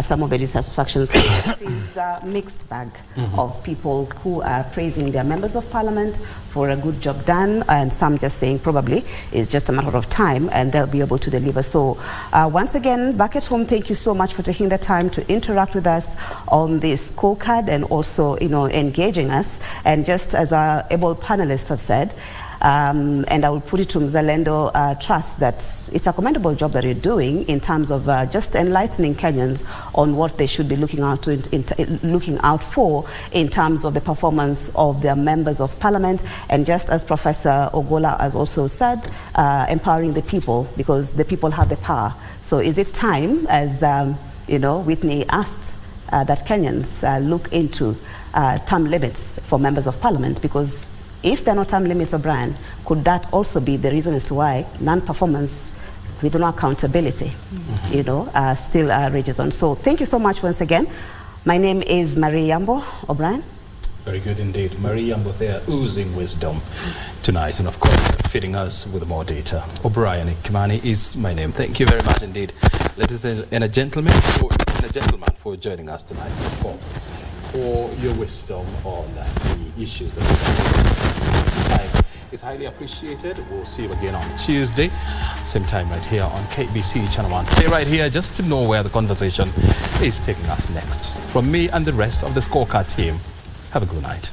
some of the dissatisfactions. This is a mixed bag of people who are praising their members of parliament for a good job done, and some just saying probably it's just a matter of time and they'll be able to deliver. So once again, back at home, thank you so much for taking the time to interact with us on this scorecard and also, engaging us. And just as our able panelists have said, and I will put it to Mzalendo Trust that it's a commendable job that you're doing in terms of just enlightening Kenyans on what they should be looking out for in terms of the performance of their members of parliament. And just as Professor Ogola has also said, empowering the people, because the people have the power. So is it time, as Whitney asked, that Kenyans look into term limits for members of parliament? Because if there are no term limits, O'Brien, could that also be the reason as to why non-performance with no accountability, still rages on? So thank you so much once again. My name is Marie Yambo. O'Brien. Very good indeed. Marie Yambo there, oozing wisdom tonight, and of course feeding us with more data. O'Brien Kimani is my name. Thank you very much indeed, ladies and gentlemen, for joining us tonight, of course, for your wisdom on the issues that we have. It's highly appreciated. We'll see you again on Tuesday, same time right here on KBC Channel 1. Stay right here just to know where the conversation is taking us next. From me and the rest of the Scorecard team, have a good night.